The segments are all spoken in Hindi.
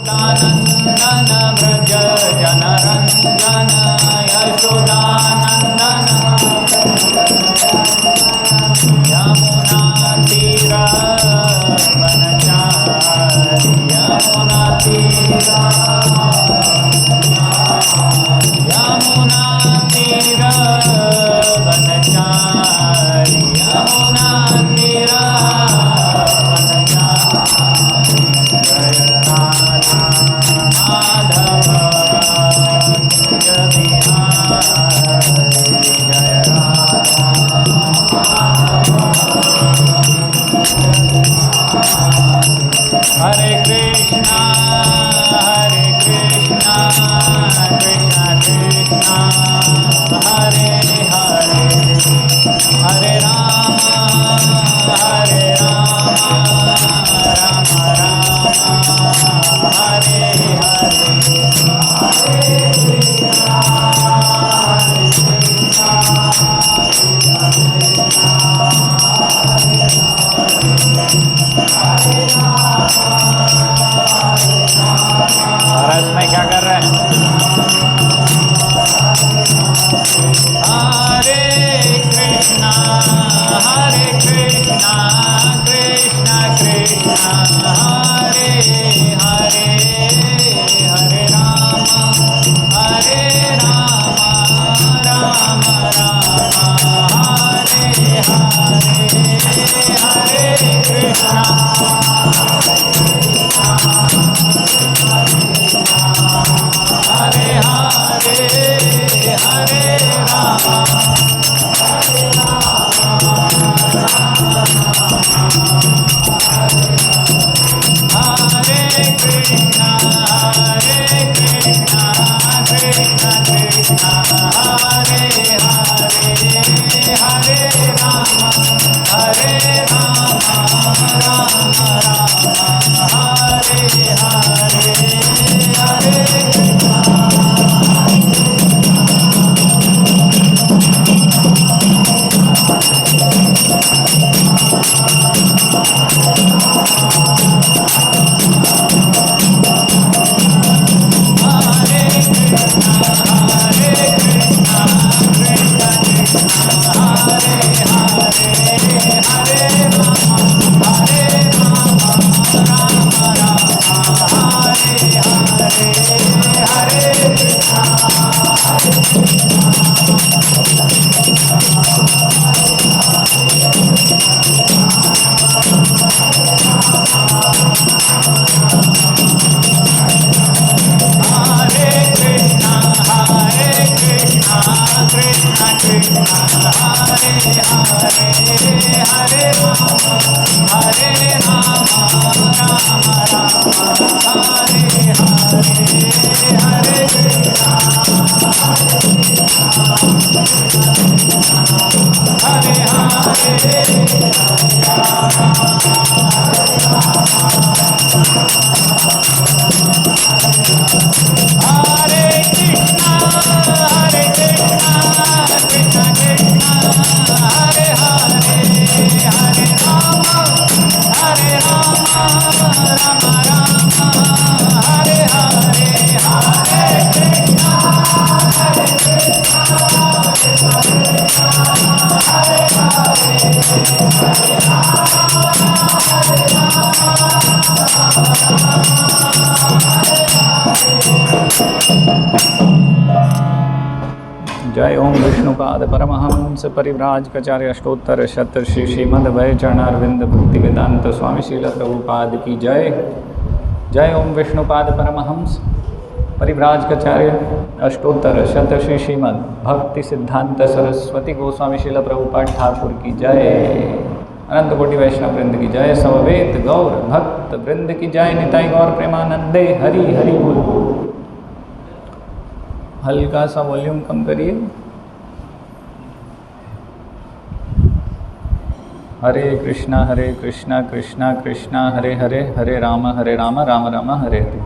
नंदन व्रज जनरंजन यशोदानंदन यमुना तीर वनचारी यमुना तीर वनचारी यमुना तीर हरे कृष्णा कृष्णा कृष्णा हरे हरे हरे राम राम राम हरे रस में क्या कर रहे हैं? हरे कृष्णा कृष्णा कृष्णा हरे हरे हरे राम राम राम हरे हरे कृष्णा हरे हरे राम हरे कृष्णा कृष्णा कृष्णा हरे हरे राम राम हरे हरे जय ओम विष्णुपाद परमहंस परिव्राजकाचार्य अष्टोत्तर शत श्री श्रीमद्वैष्णव चरणारविंद भक्ति वेदांत स्वामी श्रील प्रभुपाद की जय। जय ओम विष्णुपाद परमहंस परिव्राजकाचार्य अष्टोत्तर शत श्री श्रीमद् भक्ति सिद्धांत सरस्वती गोस्वामी श्रील प्रभुपाद ठाकुर की जय। अनंत कोटि वैष्णव वृंद की जय। समवेत गौर भक्त वृंद की जय। निताई गौर प्रेमानंदे हरि हरि बोल। हल्का सा वॉल्यूम कम करिए। हरे कृष्णा कृष्णा कृष्णा हरे हरे हरे राम राम राम हरे हरे।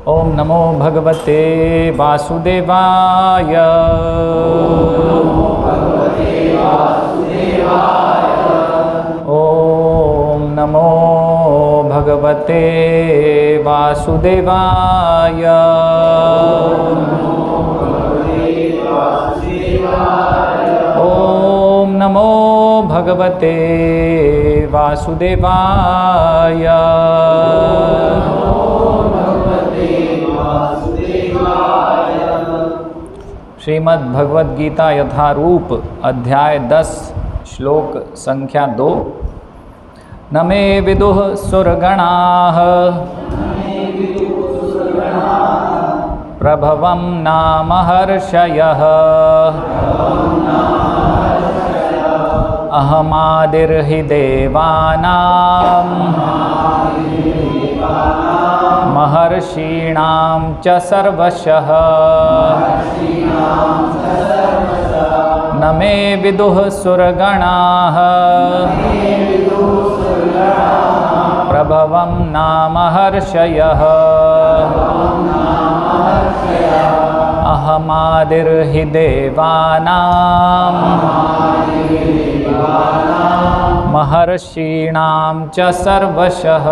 ओम नमो भगवते वासुदेवाय। भगवते वासुदेवाय। ओम नमो भगवते वासुदेवाय। श्रीमद् भगवद गीता यथारूप अध्याय 10 श्लोक संख्या 2। न मे विदुः सुरगणाः प्रभवं नाम हर्षयः। अहमादिर्हि देवानां महर्षीणां च सर्वशः। न मे विदुः सुरगणाः प्रभवं नाम हर्षयः। अहमादिर्हि देवानां महर्षीणां च सर्वशः।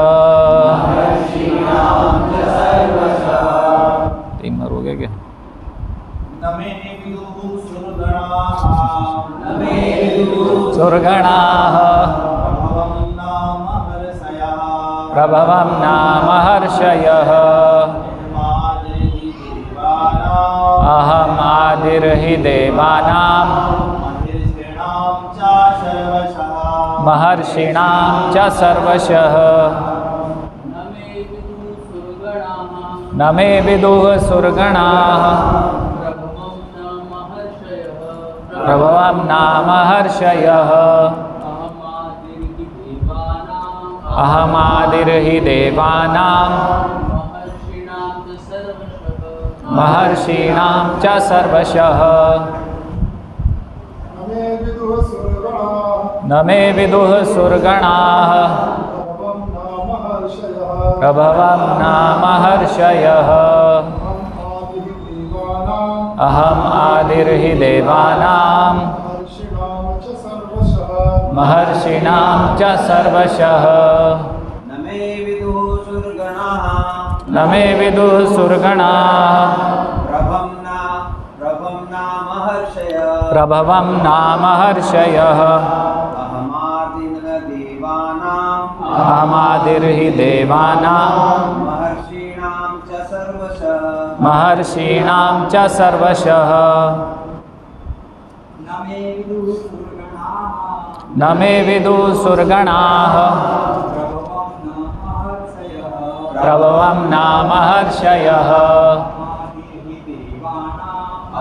तीन बार हो गया क्या? सुरगणाः प्रभवं नाम हर्षयः। अहमादिर्हि देवानां महर्षीणां च सर्वशः। न मे विदुः सुरगणाः प्रभवं नाम हर्षयः। अहमादिर्हि देवानां महर्षीणां च सर्वशः। न मे विदुः सुरगणाः प्रभवं नाम हर्षयः। अहम आदिर्हि देवानां महर्षीणां च सर्वशः। न मे विदुः सुरगणाः प्रभवं नाम हर्षयः। अहमादिर्हि देवानां महर्षीणां च सर्वशः। न मे विदुः सुरगणाः प्रभवं नाम हर्षयः।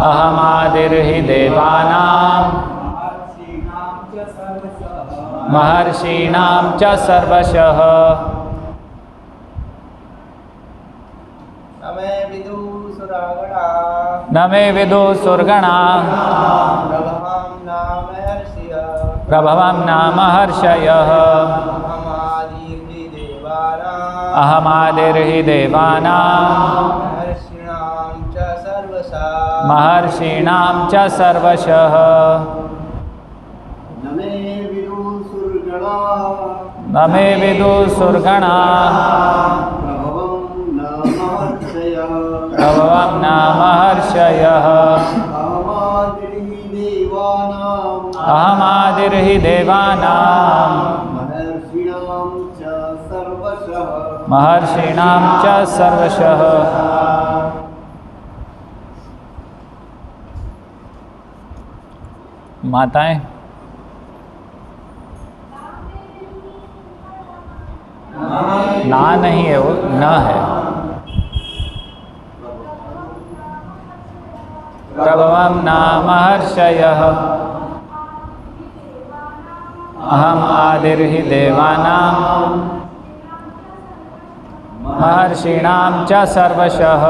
अहमादिर्हि देवानां महर्षीणां च सर्वशः। न मे विदुः सुरगणाः प्रभवं नाम हर्षयः। अहमादिर्हि देवानां महर्षीणां च सर्वशः। न मे विदुः सुरगणाः प्रभवं नाम हर्षयः। अहमादिर्हि देवानां महर्षीणां च सर्वशः। माताएं ना नहीं है, वो न है। प्रभवं नाम हर्षयः। अहम आदिर्हि देवानां महर्षीणां च सर्वशः।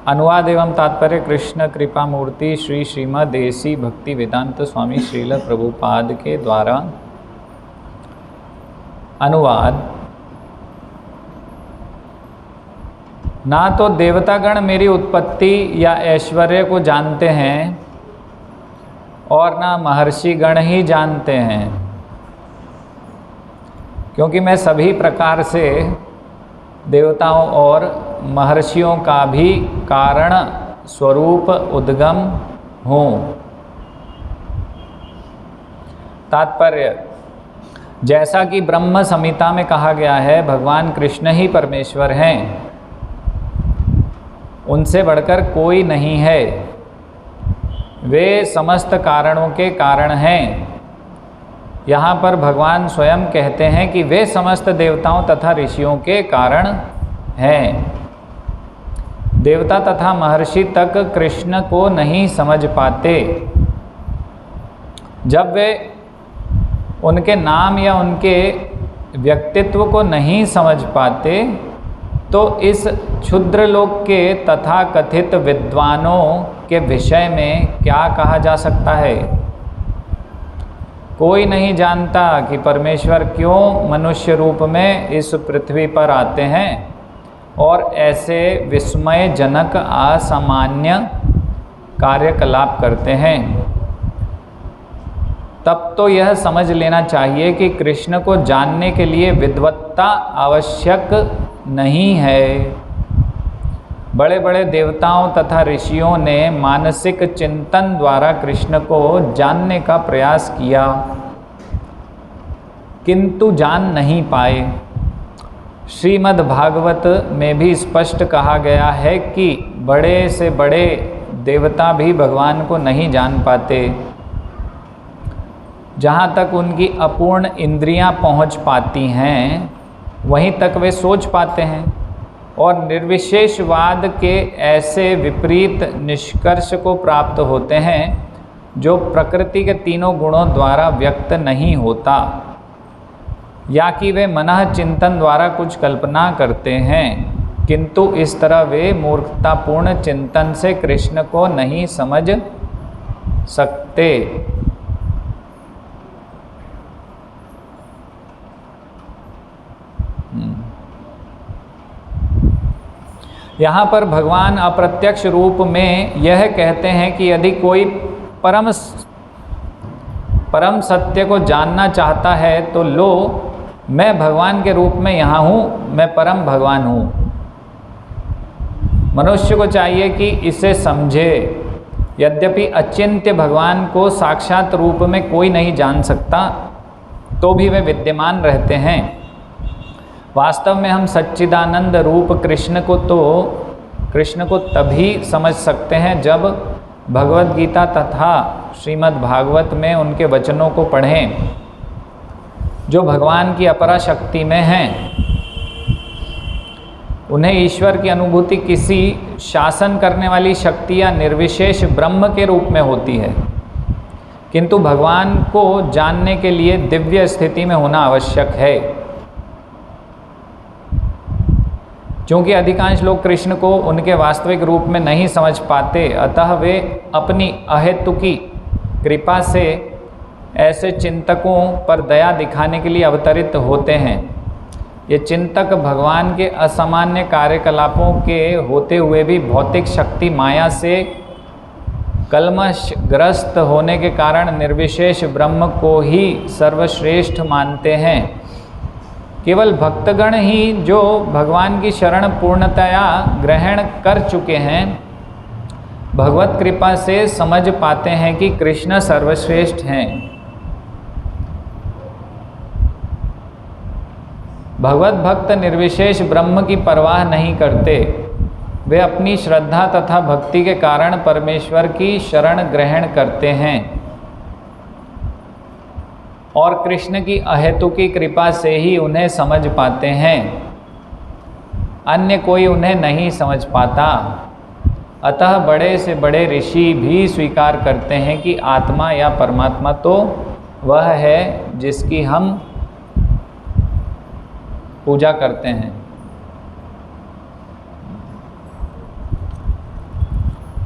अनुवाद एवं तात्पर्य कृष्ण कृपा मूर्ति श्री श्रीमद् देसी भक्ति वेदांत स्वामी श्रील प्रभुपाद के द्वारा अनुवाद ना तो देवतागण मेरी उत्पत्ति या ऐश्वर्य को जानते हैं और ना महर्षि गण ही जानते हैं, क्योंकि मैं सभी प्रकार से देवताओं और महर्षियों का भी कारण स्वरूप उद्गम हूँ। तात्पर्य, जैसा कि ब्रह्म संहिता में कहा गया है, भगवान कृष्ण ही परमेश्वर हैं, उनसे बढ़कर कोई नहीं है। वे समस्त कारणों के कारण हैं। यहाँ पर भगवान स्वयं कहते हैं कि वे समस्त देवताओं तथा ऋषियों के कारण हैं। देवता तथा महर्षि तक कृष्ण को नहीं समझ पाते। जब वे उनके नाम या उनके व्यक्तित्व को नहीं समझ पाते तो इस क्षुद्र लोक के तथा कथित विद्वानों के विषय में क्या कहा जा सकता है। कोई नहीं जानता कि परमेश्वर क्यों मनुष्य रूप में इस पृथ्वी पर आते हैं और ऐसे विस्मयजनक असामान्य कार्यकलाप करते हैं। तब तो यह समझ लेना चाहिए कि कृष्ण को जानने के लिए विद्वत्ता आवश्यक नहीं है। बड़े बड़े देवताओं तथा ऋषियों ने मानसिक चिंतन द्वारा कृष्ण को जानने का प्रयास किया, किंतु जान नहीं पाए। श्रीमद् भागवत में भी स्पष्ट कहा गया है कि बड़े से बड़े देवता भी भगवान को नहीं जान पाते। जहाँ तक उनकी अपूर्ण इंद्रियां पहुँच पाती हैं, वहीं तक वे सोच पाते हैं और निर्विशेषवाद के ऐसे विपरीत निष्कर्ष को प्राप्त होते हैं जो प्रकृति के तीनों गुणों द्वारा व्यक्त नहीं होता, या कि वे मनः चिंतन द्वारा कुछ कल्पना करते हैं, किंतु इस तरह वे मूर्खतापूर्ण चिंतन से कृष्ण को नहीं समझ सकते। यहाँ पर भगवान अप्रत्यक्ष रूप में यह कहते हैं कि यदि कोई परम सत्य को जानना चाहता है तो लो, मैं भगवान के रूप में यहाँ हूँ, मैं परम भगवान हूँ। मनुष्य को चाहिए कि इसे समझे। यद्यपि अचिंत्य भगवान को साक्षात रूप में कोई नहीं जान सकता, तो भी वे विद्यमान रहते हैं। वास्तव में हम सच्चिदानंद रूप कृष्ण को तभी समझ सकते हैं जब भगवद गीता तथा श्रीमद् भागवत में उनके वचनों को पढ़ें, जो भगवान की अपरा शक्ति में हैं। उन्हें ईश्वर की अनुभूति किसी शासन करने वाली शक्ति या निर्विशेष ब्रह्म के रूप में होती है, किंतु भगवान को जानने के लिए दिव्य स्थिति में होना आवश्यक है। क्योंकि अधिकांश लोग कृष्ण को उनके वास्तविक रूप में नहीं समझ पाते, अतः वे अपनी अहेतुकी कृपा से ऐसे चिंतकों पर दया दिखाने के लिए अवतरित होते हैं। ये चिंतक भगवान के असामान्य कार्यकलापों के होते हुए भी भौतिक शक्ति माया से कलमशग्रस्त होने के कारण निर्विशेष ब्रह्म को ही सर्वश्रेष्ठ मानते हैं। केवल भक्तगण ही जो भगवान की शरण पूर्णतया ग्रहण कर चुके हैं, भगवत कृपा से समझ पाते हैं कि कृष्ण सर्वश्रेष्ठ हैं। भगवत भक्त निर्विशेष ब्रह्म की परवाह नहीं करते। वे अपनी श्रद्धा तथा भक्ति के कारण परमेश्वर की शरण ग्रहण करते हैं और कृष्ण की अहेतुकी कृपा से ही उन्हें समझ पाते हैं। अन्य कोई उन्हें नहीं समझ पाता। अतः बड़े से बड़े ऋषि भी स्वीकार करते हैं कि आत्मा या परमात्मा तो वह है जिसकी हम पूजा करते हैं।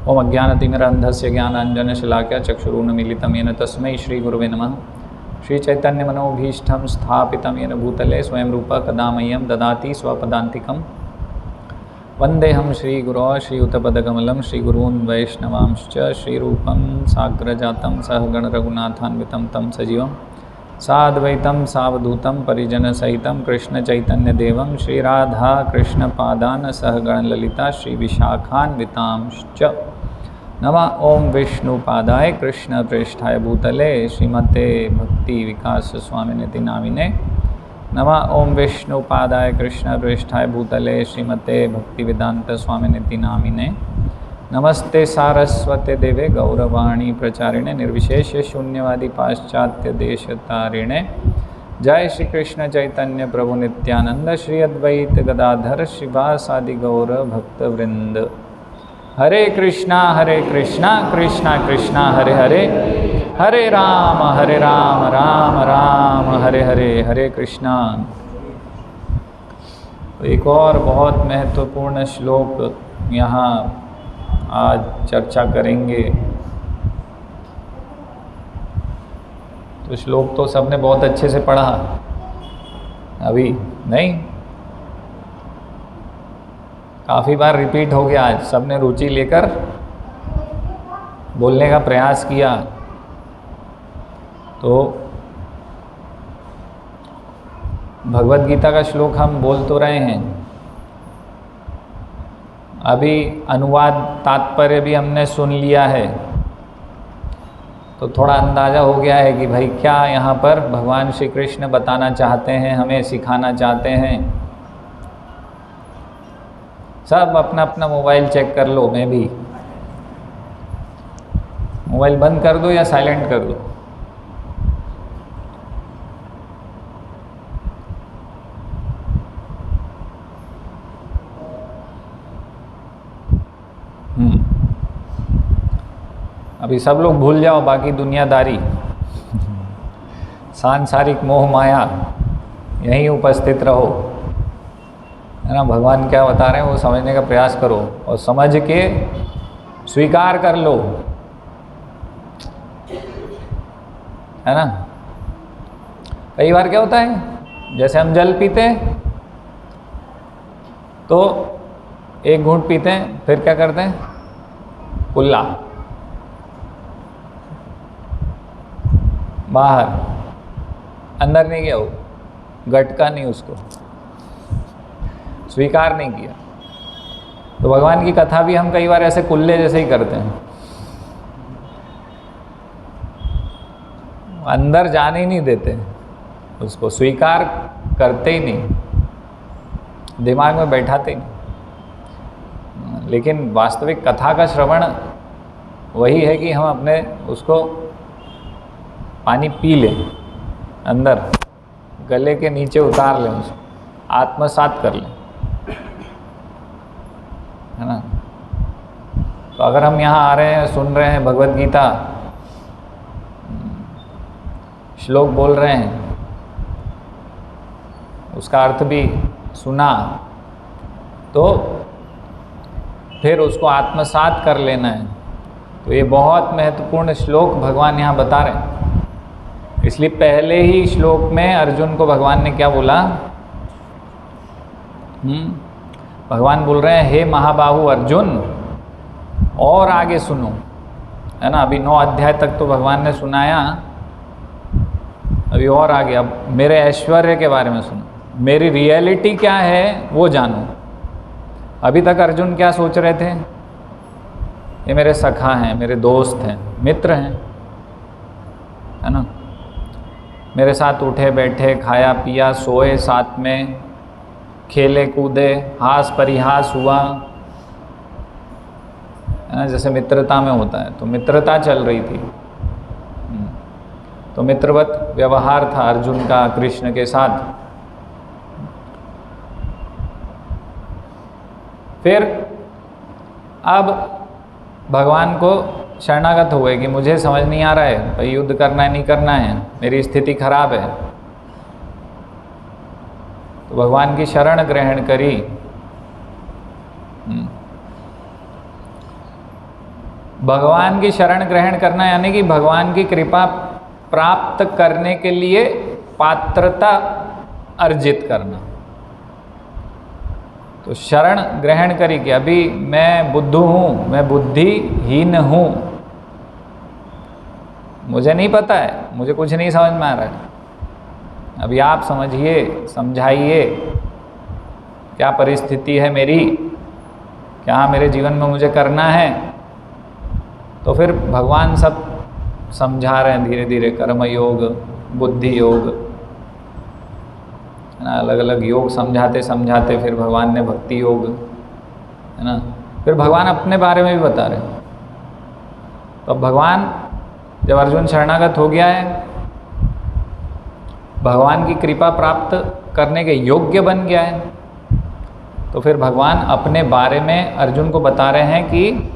ओम अज्ञानतिमिरान्धस्य ज्ञानाञ्जनशलाकया चक्षुरुन्मीलितं येन तस्मै श्रीगुरुवे नमः। श्रीचैतन्यमनोभीष्टं स्थापितं येन भूतले स्वयं रूपः कदा मह्यं ददाति स्वपदान्तिकं। वंदेहम श्रीगुरो श्रीयुतपदकमलं श्रीगुरून् वैष्णवांश्च श्रीरूपं साग्रजातं सहगण रघुनाथान्वितं तं सजीवं साद्वैतं सावधूतं परिजनसहितं कृष्णचैतन्यदेवं श्रीराधा कृष्णपादान् सहगण ललिता श्रीविशाखान्वितांश्च नमः ओं विष्णुपादाय कृष्णप्रेष्ठाय भूतले श्रीमते भक्ति विकास स्वामिनिति नामिने नमः ओं विष्णुपादाय कृष्णप्रेष्ठाय भूतले श्रीमते भक्तिवेदांत स्वामिनिति नामिने नमस्ते सारस्वते देवे गौरवाणी प्रचारिणे निर्विशेष शून्यवादी पाश्चात्य देशतारिणे जय श्री कृष्ण चैतन्य प्रभु नित्यानंद श्री अद्वैत गदाधर श्रीवासादि गौर भक्तवृंद। हरे कृष्णा कृष्णा कृष्णा हरे हरे हरे राम राम राम हरे हरे हरे कृष्णा। तो एक और बहुत महत्वपूर्ण श्लोक यहाँ आज चर्चा करेंगे। तो श्लोक तो सबने बहुत अच्छे से पढ़ा, अभी नहीं, काफ़ी बार रिपीट हो गया। आज सबने रुचि लेकर बोलने का प्रयास किया। तो भगवद गीता का श्लोक हम बोल तो रहे हैं, अभी अनुवाद तात्पर्य भी हमने सुन लिया है, तो थोड़ा अंदाज़ा हो गया है कि भाई क्या यहाँ पर भगवान श्री कृष्ण बताना चाहते हैं, हमें सिखाना चाहते हैं। सब अपना अपना मोबाइल चेक कर लो, मैं भी मोबाइल बंद कर दो या साइलेंट कर दो। अभी सब लोग भूल जाओ बाकी दुनियादारी, सांसारिक मोह माया, यहीं उपस्थित रहो, है ना। भगवान क्या बता रहे हैं वो समझने का प्रयास करो और समझ के स्वीकार कर लो, है ना। कई बार क्या होता है, जैसे हम जल पीते हैं तो एक घूंट पीते हैं, फिर क्या करते हैं, कुल्ला बाहर, अंदर नहीं गया, वो गटका नहीं, उसको स्वीकार नहीं किया। तो भगवान की कथा भी हम कई बार ऐसे कुल्ले जैसे ही करते हैं, अंदर जाने ही नहीं देते, उसको स्वीकार करते ही नहीं, दिमाग में बैठाते ही नहीं। लेकिन वास्तविक कथा का श्रवण वही है कि हम अपने उसको पानी पी लें, अंदर गले के नीचे उतार लें, उसको आत्मसात कर लें, है ना। तो अगर हम यहाँ आ रहे हैं, सुन रहे हैं भगवद गीता, श्लोक बोल रहे हैं, उसका अर्थ भी सुना, तो फिर उसको आत्मसात कर लेना है। तो ये बहुत महत्वपूर्ण श्लोक भगवान यहाँ बता रहे हैं। इसलिए पहले ही श्लोक में अर्जुन को भगवान ने क्या बोला, भगवान बोल रहे हैं, हे महाबाहु अर्जुन, और आगे सुनो, है ना। अभी 9 अध्याय तक तो भगवान ने सुनाया, अभी और आगे, अब मेरे ऐश्वर्य के बारे में सुनो, मेरी रियलिटी क्या है वो जानो। अभी तक अर्जुन क्या सोच रहे थे, ये मेरे सखा हैं, मेरे दोस्त हैं, मित्र हैं, है ना, मेरे साथ उठे बैठे, खाया पिया, सोए साथ में, खेले कूदे, हास परिहास हुआ, है ना, जैसे मित्रता में होता है। तो मित्रता चल रही थी, तो मित्रवत व्यवहार था अर्जुन का कृष्ण के साथ। फिर अब भगवान को शरणागत हुए कि मुझे समझ नहीं आ रहा है, भाई युद्ध करना है नहीं करना है, मेरी स्थिति खराब है। तो भगवान की शरण ग्रहण करी। भगवान की शरण ग्रहण करना यानी कि भगवान की कृपा प्राप्त करने के लिए पात्रता अर्जित करना। तो शरण ग्रहण करी कि अभी मैं बुद्धू हूँ, मैं बुद्धिहीन हूँ, मुझे नहीं पता है, मुझे कुछ नहीं समझ में आ रहा है, अभी आप समझिए, समझाइए क्या परिस्थिति है मेरी, क्या मेरे जीवन में मुझे करना है। तो फिर भगवान सब समझा रहे हैं धीरे धीरे, कर्म योग, बुद्धि योग, है ना, अलग अलग योग समझाते समझाते फिर भगवान ने भक्ति योग, है ना, फिर भगवान अपने बारे में भी बता रहे हैं। तो अब भगवान जब अर्जुन शरणागत हो गया है, भगवान की कृपा प्राप्त करने के योग्य बन गया है, तो फिर भगवान अपने बारे में अर्जुन को बता रहे हैं कि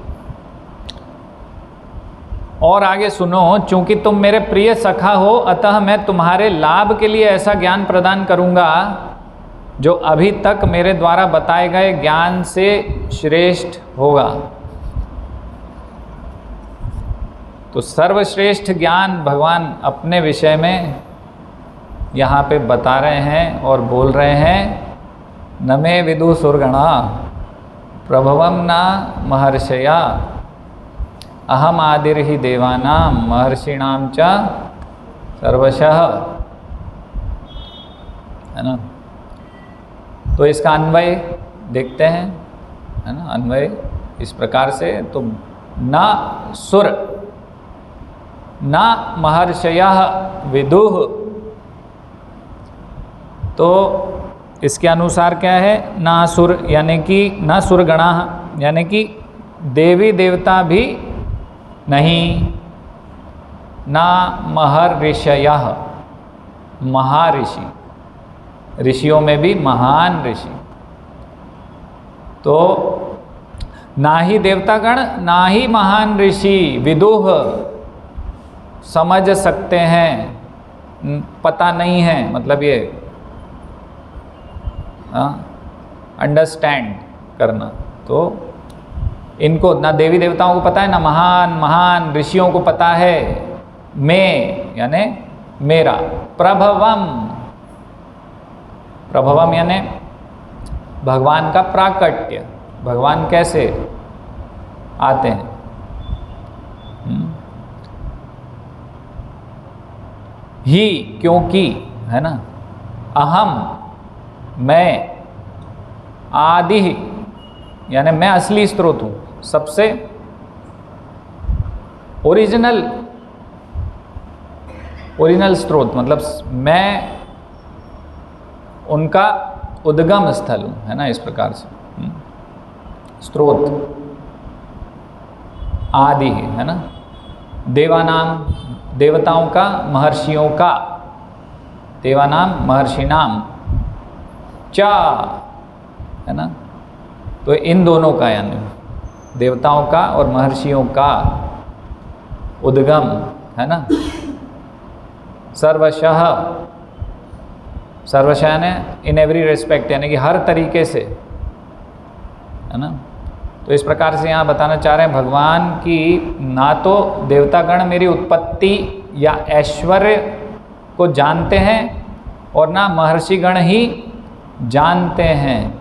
और आगे सुनो, चूंकि तुम मेरे प्रिय सखा हो, अतः मैं तुम्हारे लाभ के लिए ऐसा ज्ञान प्रदान करूंगा जो अभी तक मेरे द्वारा बताए गए ज्ञान से श्रेष्ठ होगा। तो सर्वश्रेष्ठ ज्ञान भगवान अपने विषय में यहाँ पे बता रहे हैं और बोल रहे हैं, न मे विदु सुरगणा प्रभवम न महर्षया अहम आदिर ही देवानाम महर्षिणाम च सर्वशः, है ना। तो इसका अन्वय देखते हैं, है ना, अन्वय इस प्रकार से, तो न सुर न महर्षयः विदुः, तो इसके अनुसार क्या है, न सुर यानी कि न सुरगणा, यानी कि देवी देवता भी नहीं, ना महर्षयः महाऋषि, ऋषियों में भी महान ऋषि, तो ना ही देवतागण ना ही महान ऋषि विदुः समझ सकते हैं, पता नहीं है, मतलब ये अंडरस्टैंड करना। तो इनको ना देवी देवताओं को पता है, ना महान महान ऋषियों को पता है। मैं यानी मेरा, प्रभवम, प्रभवम यानी भगवान का प्राकट्य, भगवान कैसे आते हैं। ही क्योंकि, है ना, अहम मैं, आदि यानी मैं असली स्रोत हूँ, सबसे ओरिजिनल स्रोत, मतलब मैं उनका उद्गम स्थल हूँ, है ना, इस प्रकार से स्रोत आदि है ना, देवानाम देवताओं का, महर्षियों का, देवानाम महर्षिनाम चा, है ना, तो इन दोनों का यानी देवताओं का और महर्षियों का उद्गम, है ना, सर्वशः, सर्वशः यानी इन एवरी रिस्पेक्ट, यानी कि हर तरीके से, है ना। तो इस प्रकार से यहाँ बताना चाह रहे हैं भगवान की ना तो देवतागण मेरी उत्पत्ति या ऐश्वर्य को जानते हैं और ना महर्षिगण ही जानते हैं,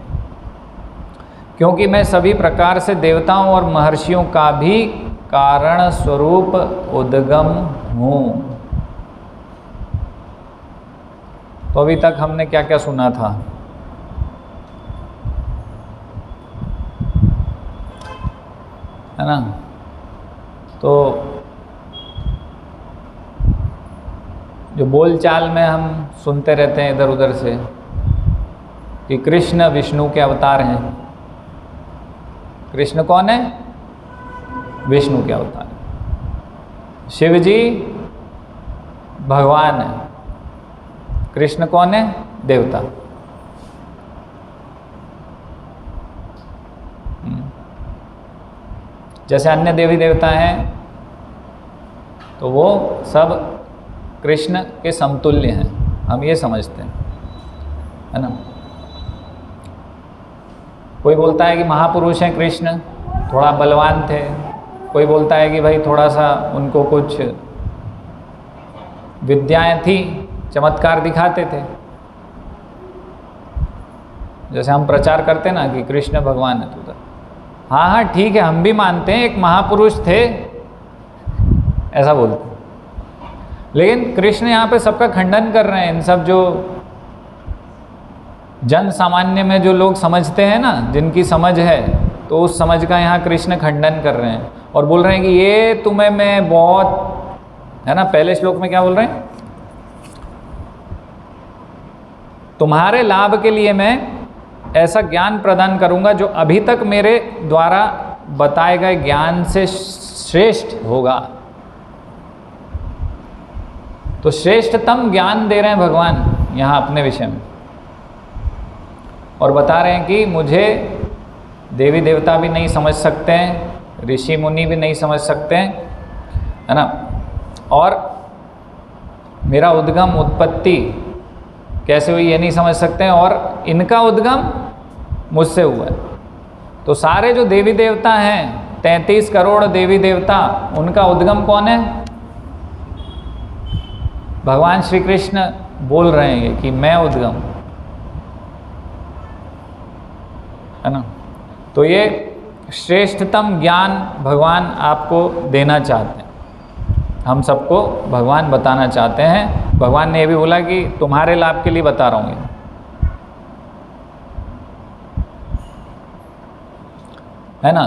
क्योंकि मैं सभी प्रकार से देवताओं और महर्षियों का भी कारण स्वरूप उद्गम हूँ। तो अभी तक हमने क्या क्या सुना था, है ना। तो जो बोलचाल में हम सुनते रहते हैं इधर उधर से कि कृष्ण विष्णु के अवतार हैं। कृष्ण कौन है? विष्णु के अवतार है। शिव जी भगवान है। कृष्ण कौन है? देवता। जैसे अन्य देवी देवता हैं तो वो सब कृष्ण के समतुल्य हैं, हम ये समझते हैं, है ना। कोई बोलता है कि महापुरुष हैं कृष्ण, थोड़ा बलवान थे। कोई बोलता है कि भाई थोड़ा सा उनको कुछ विद्याएं थी, चमत्कार दिखाते थे। जैसे हम प्रचार करते ना कि कृष्ण भगवान है, तो हाँ हाँ ठीक है, हम भी मानते हैं एक महापुरुष थे, ऐसा बोलते हैं। लेकिन कृष्ण यहाँ पे सबका खंडन कर रहे हैं। इन सब जो जन सामान्य में जो लोग समझते हैं ना, जिनकी समझ है, तो उस समझ का यहाँ कृष्ण खंडन कर रहे हैं और बोल रहे हैं कि ये तुम्हें मैं बहुत, है ना, पहले श्लोक में क्या बोल रहे हैं, तुम्हारे लाभ के लिए मैं ऐसा ज्ञान प्रदान करूंगा जो अभी तक मेरे द्वारा बताए गए ज्ञान से श्रेष्ठ होगा। तो श्रेष्ठतम ज्ञान दे रहे हैं भगवान यहाँ अपने विषय में, और बता रहे हैं कि मुझे देवी देवता भी नहीं समझ सकते हैं, ऋषि मुनि भी नहीं समझ सकते हैं, है ना, और मेरा उद्गम उत्पत्ति कैसे हुई ये नहीं समझ सकते हैं, और इनका उद्गम मुझसे हुआ है। तो सारे जो देवी देवता हैं, 33 करोड़ देवी देवता, उनका उद्गम कौन है? भगवान श्री कृष्ण बोल रहे हैं कि मैं उद्गम, है ना। तो ये श्रेष्ठतम ज्ञान भगवान आपको देना चाहते हैं, हम सबको भगवान बताना चाहते हैं। भगवान ने ये भी बोला कि तुम्हारे लाभ के लिए बता रहा हूँ ये, है ना।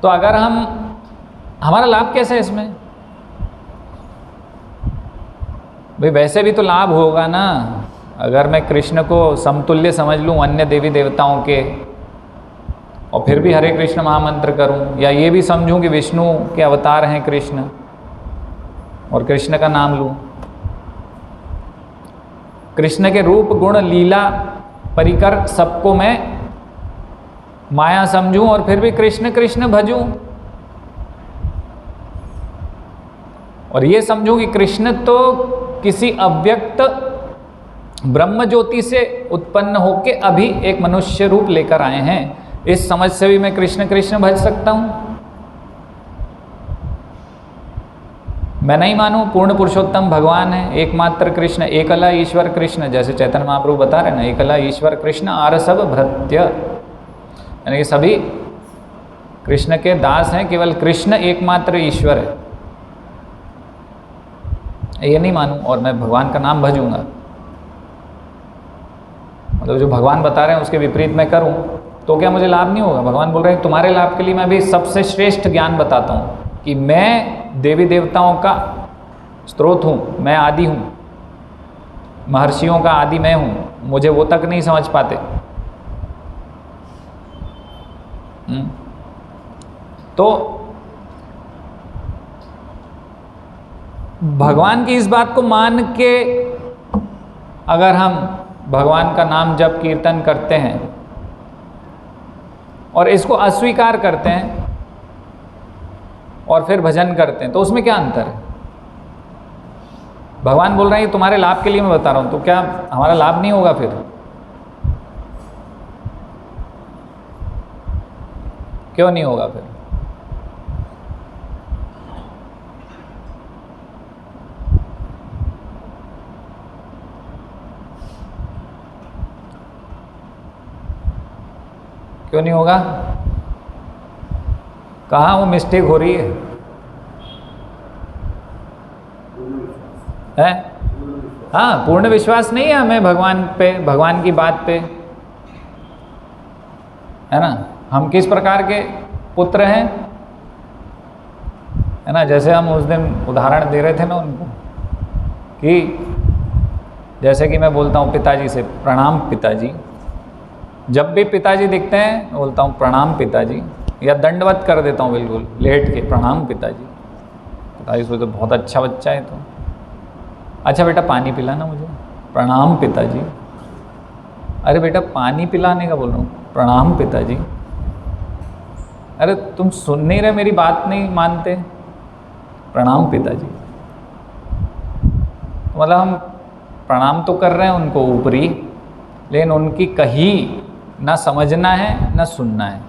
तो अगर हमारा लाभ कैसे है इसमें? भाई वैसे भी तो लाभ होगा ना, अगर मैं कृष्ण को समतुल्य समझ लूँ अन्य देवी देवताओं के, और फिर भी हरे कृष्ण महामंत्र करूं, या ये भी समझूं कि विष्णु के अवतार हैं कृष्ण और कृष्ण का नाम लूं, कृष्ण के रूप गुण लीला परिकर सबको मैं माया समझूं और फिर भी कृष्ण कृष्ण भजूं, और ये समझूं कि कृष्ण तो किसी अव्यक्त ब्रह्म ज्योति से उत्पन्न होके अभी एक मनुष्य रूप लेकर आए हैं। इस समझ से भी मैं कृष्ण कृष्ण भज सकता हूं। मैं नहीं मानूं पूर्ण पुरुषोत्तम भगवान है, एकमात्र कृष्ण, एकला ईश्वर कृष्ण, जैसे चैतन्य महाप्रभु बता रहे हैं ना, एकला ईश्वर कृष्ण आर सब भृत्य, यानी कि सभी कृष्ण के दास हैं, केवल कृष्ण एकमात्र ईश्वर है, ये नहीं मानूं और मैं भगवान का नाम भजूंगा, मतलब जो भगवान बता रहे हैं उसके विपरीत मैं करूं, तो क्या मुझे लाभ नहीं होगा? भगवान बोल रहे हैं तुम्हारे लाभ के लिए मैं भी सबसे श्रेष्ठ ज्ञान बताता हूँ कि मैं देवी देवताओं का स्रोत हूँ, मैं आदि हूँ, महर्षियों का आदि मैं हूँ, मुझे वो तक नहीं समझ पाते। तो भगवान की इस बात को मान के अगर हम भगवान का नाम जप कीर्तन करते हैं और इसको अस्वीकार करते हैं और फिर भजन करते हैं, तो उसमें क्या अंतर है? भगवान बोल रहे हैं तुम्हारे लाभ के लिए मैं बता रहा हूं, तो क्या हमारा लाभ नहीं होगा? फिर क्यों नहीं होगा? फिर क्यों नहीं होगा? कहाँ वो मिस्टेक हो रही है? हाँ, पूर्ण विश्वास नहीं है हमें भगवान पे, भगवान की बात पे, है ना। हम किस प्रकार के पुत्र हैं, है ना। जैसे हम उस दिन उदाहरण दे रहे थे ना उनको, कि जैसे कि मैं बोलता हूँ पिताजी से प्रणाम पिताजी, जब भी पिताजी दिखते हैं बोलता हूँ प्रणाम पिताजी, या दंडवत कर देता हूँ बिल्कुल लेट के, प्रणाम पिताजी। पिताजी सोचते बहुत अच्छा बच्चा है, तो अच्छा बेटा पानी पिलाना मुझे, प्रणाम पिताजी। अरे बेटा पानी पिलाने का बोल रहा हूँ, प्रणाम पिताजी। अरे तुम सुन नहीं रहे, मेरी बात नहीं मानते, प्रणाम पिताजी। तो मतलब हम प्रणाम तो कर रहे हैं उनको ऊपरी, लेकिन उनकी कही ना समझना है ना सुनना है।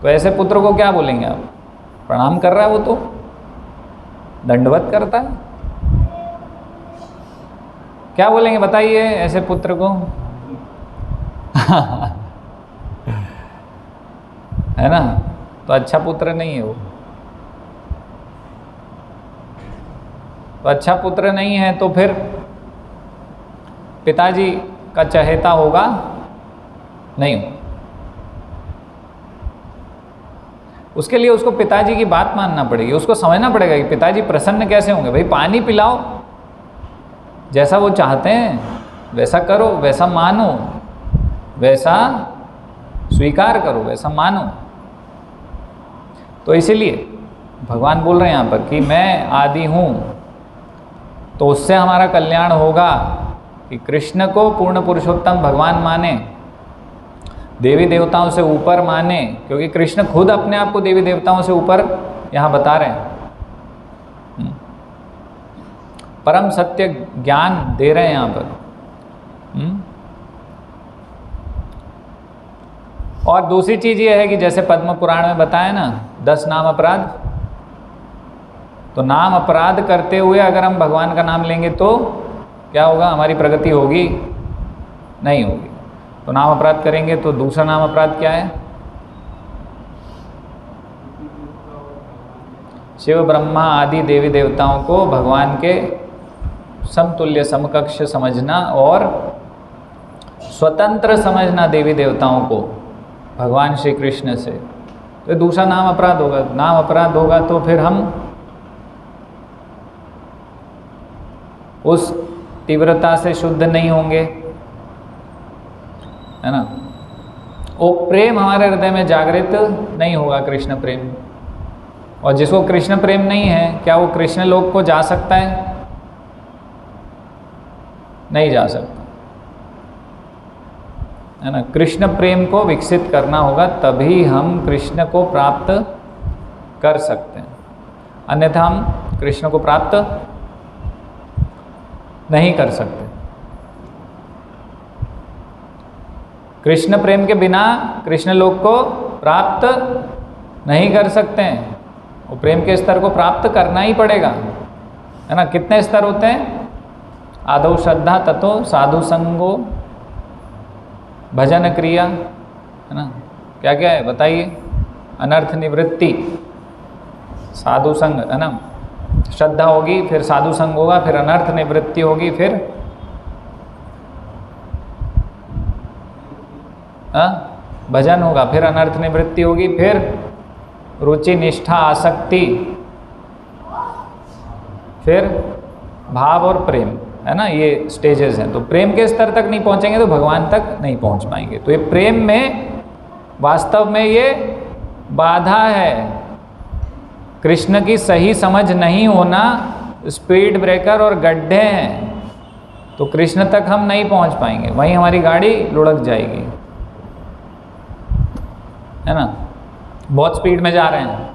तो ऐसे पुत्र को क्या बोलेंगे आप? प्रणाम कर रहा है वो तो दंडवत करता है, क्या बोलेंगे बताइए ऐसे पुत्र को? है ना, तो अच्छा पुत्र नहीं है वो, तो अच्छा पुत्र नहीं है तो फिर पिताजी का चहेता होगा नहीं हो। उसके लिए उसको पिताजी की बात मानना पड़ेगी, उसको समझना पड़ेगा कि पिताजी प्रसन्न कैसे होंगे। भाई पानी पिलाओ, जैसा वो चाहते हैं वैसा करो, वैसा मानो, वैसा स्वीकार करो, वैसा मानो। तो इसीलिए भगवान बोल रहे हैं यहाँ पर कि मैं आदि हूँ, तो उससे हमारा कल्याण होगा कि कृष्ण को पूर्ण पुरुषोत्तम भगवान माने, देवी देवताओं से ऊपर माने, क्योंकि कृष्ण खुद अपने आप को देवी देवताओं से ऊपर यहाँ बता रहे हैं। परम सत्य ज्ञान दे रहे हैं यहाँ पर। और दूसरी चीज ये है कि जैसे पद्म पुराण में बताया ना 10 नाम अपराध, तो नाम अपराध करते हुए अगर हम भगवान का नाम लेंगे तो क्या होगा? हमारी प्रगति होगी नहीं होगी। तो नाम अपराध करेंगे तो दूसरा नाम अपराध क्या है? शिव ब्रह्मा आदि देवी देवताओं को भगवान के समतुल्य समकक्ष समझना और स्वतंत्र समझना देवी देवताओं को भगवान श्री कृष्ण से, तो दूसरा नाम अपराध होगा। नाम अपराध होगा तो फिर हम उस तीव्रता से शुद्ध नहीं होंगे, है ना। वो प्रेम हमारे हृदय में जागृत नहीं होगा, कृष्ण प्रेम। और जिसको कृष्ण प्रेम नहीं है, क्या वो कृष्ण लोक को जा सकता है? नहीं जा सकता, है ना। कृष्ण प्रेम को विकसित करना होगा, तभी हम कृष्ण को प्राप्त कर सकते हैं, अन्यथा हम कृष्ण को प्राप्त नहीं कर सकते। कृष्ण प्रेम के बिना कृष्ण लोक को प्राप्त नहीं कर सकते हैं। वो प्रेम के स्तर को प्राप्त करना ही पड़ेगा, है ना। कितने स्तर होते हैं? आदौ श्रद्धा, ततो साधु संगो, भजन क्रिया, है ना। क्या क्या है बताइए? अनर्थ निवृत्ति, साधु संग, है ना। श्रद्धा होगी, फिर साधु संग होगा, फिर अनर्थ निवृत्ति होगी, फिर भजन होगा, फिर अनर्थ निवृत्ति होगी, फिर रुचि निष्ठा आसक्ति, फिर भाव और प्रेम, है ना। ये स्टेजेस हैं। तो प्रेम के स्तर तक नहीं पहुंचेंगे तो भगवान तक नहीं पहुंच पाएंगे। तो ये प्रेम में वास्तव में ये बाधा है। कृष्ण की सही समझ नहीं होना स्पीड ब्रेकर और गड्ढे हैं, तो कृष्ण तक हम नहीं पहुंच पाएंगे, वहीं हमारी गाड़ी लुढ़क जाएगी, है ना। बहुत स्पीड में जा रहे हैं,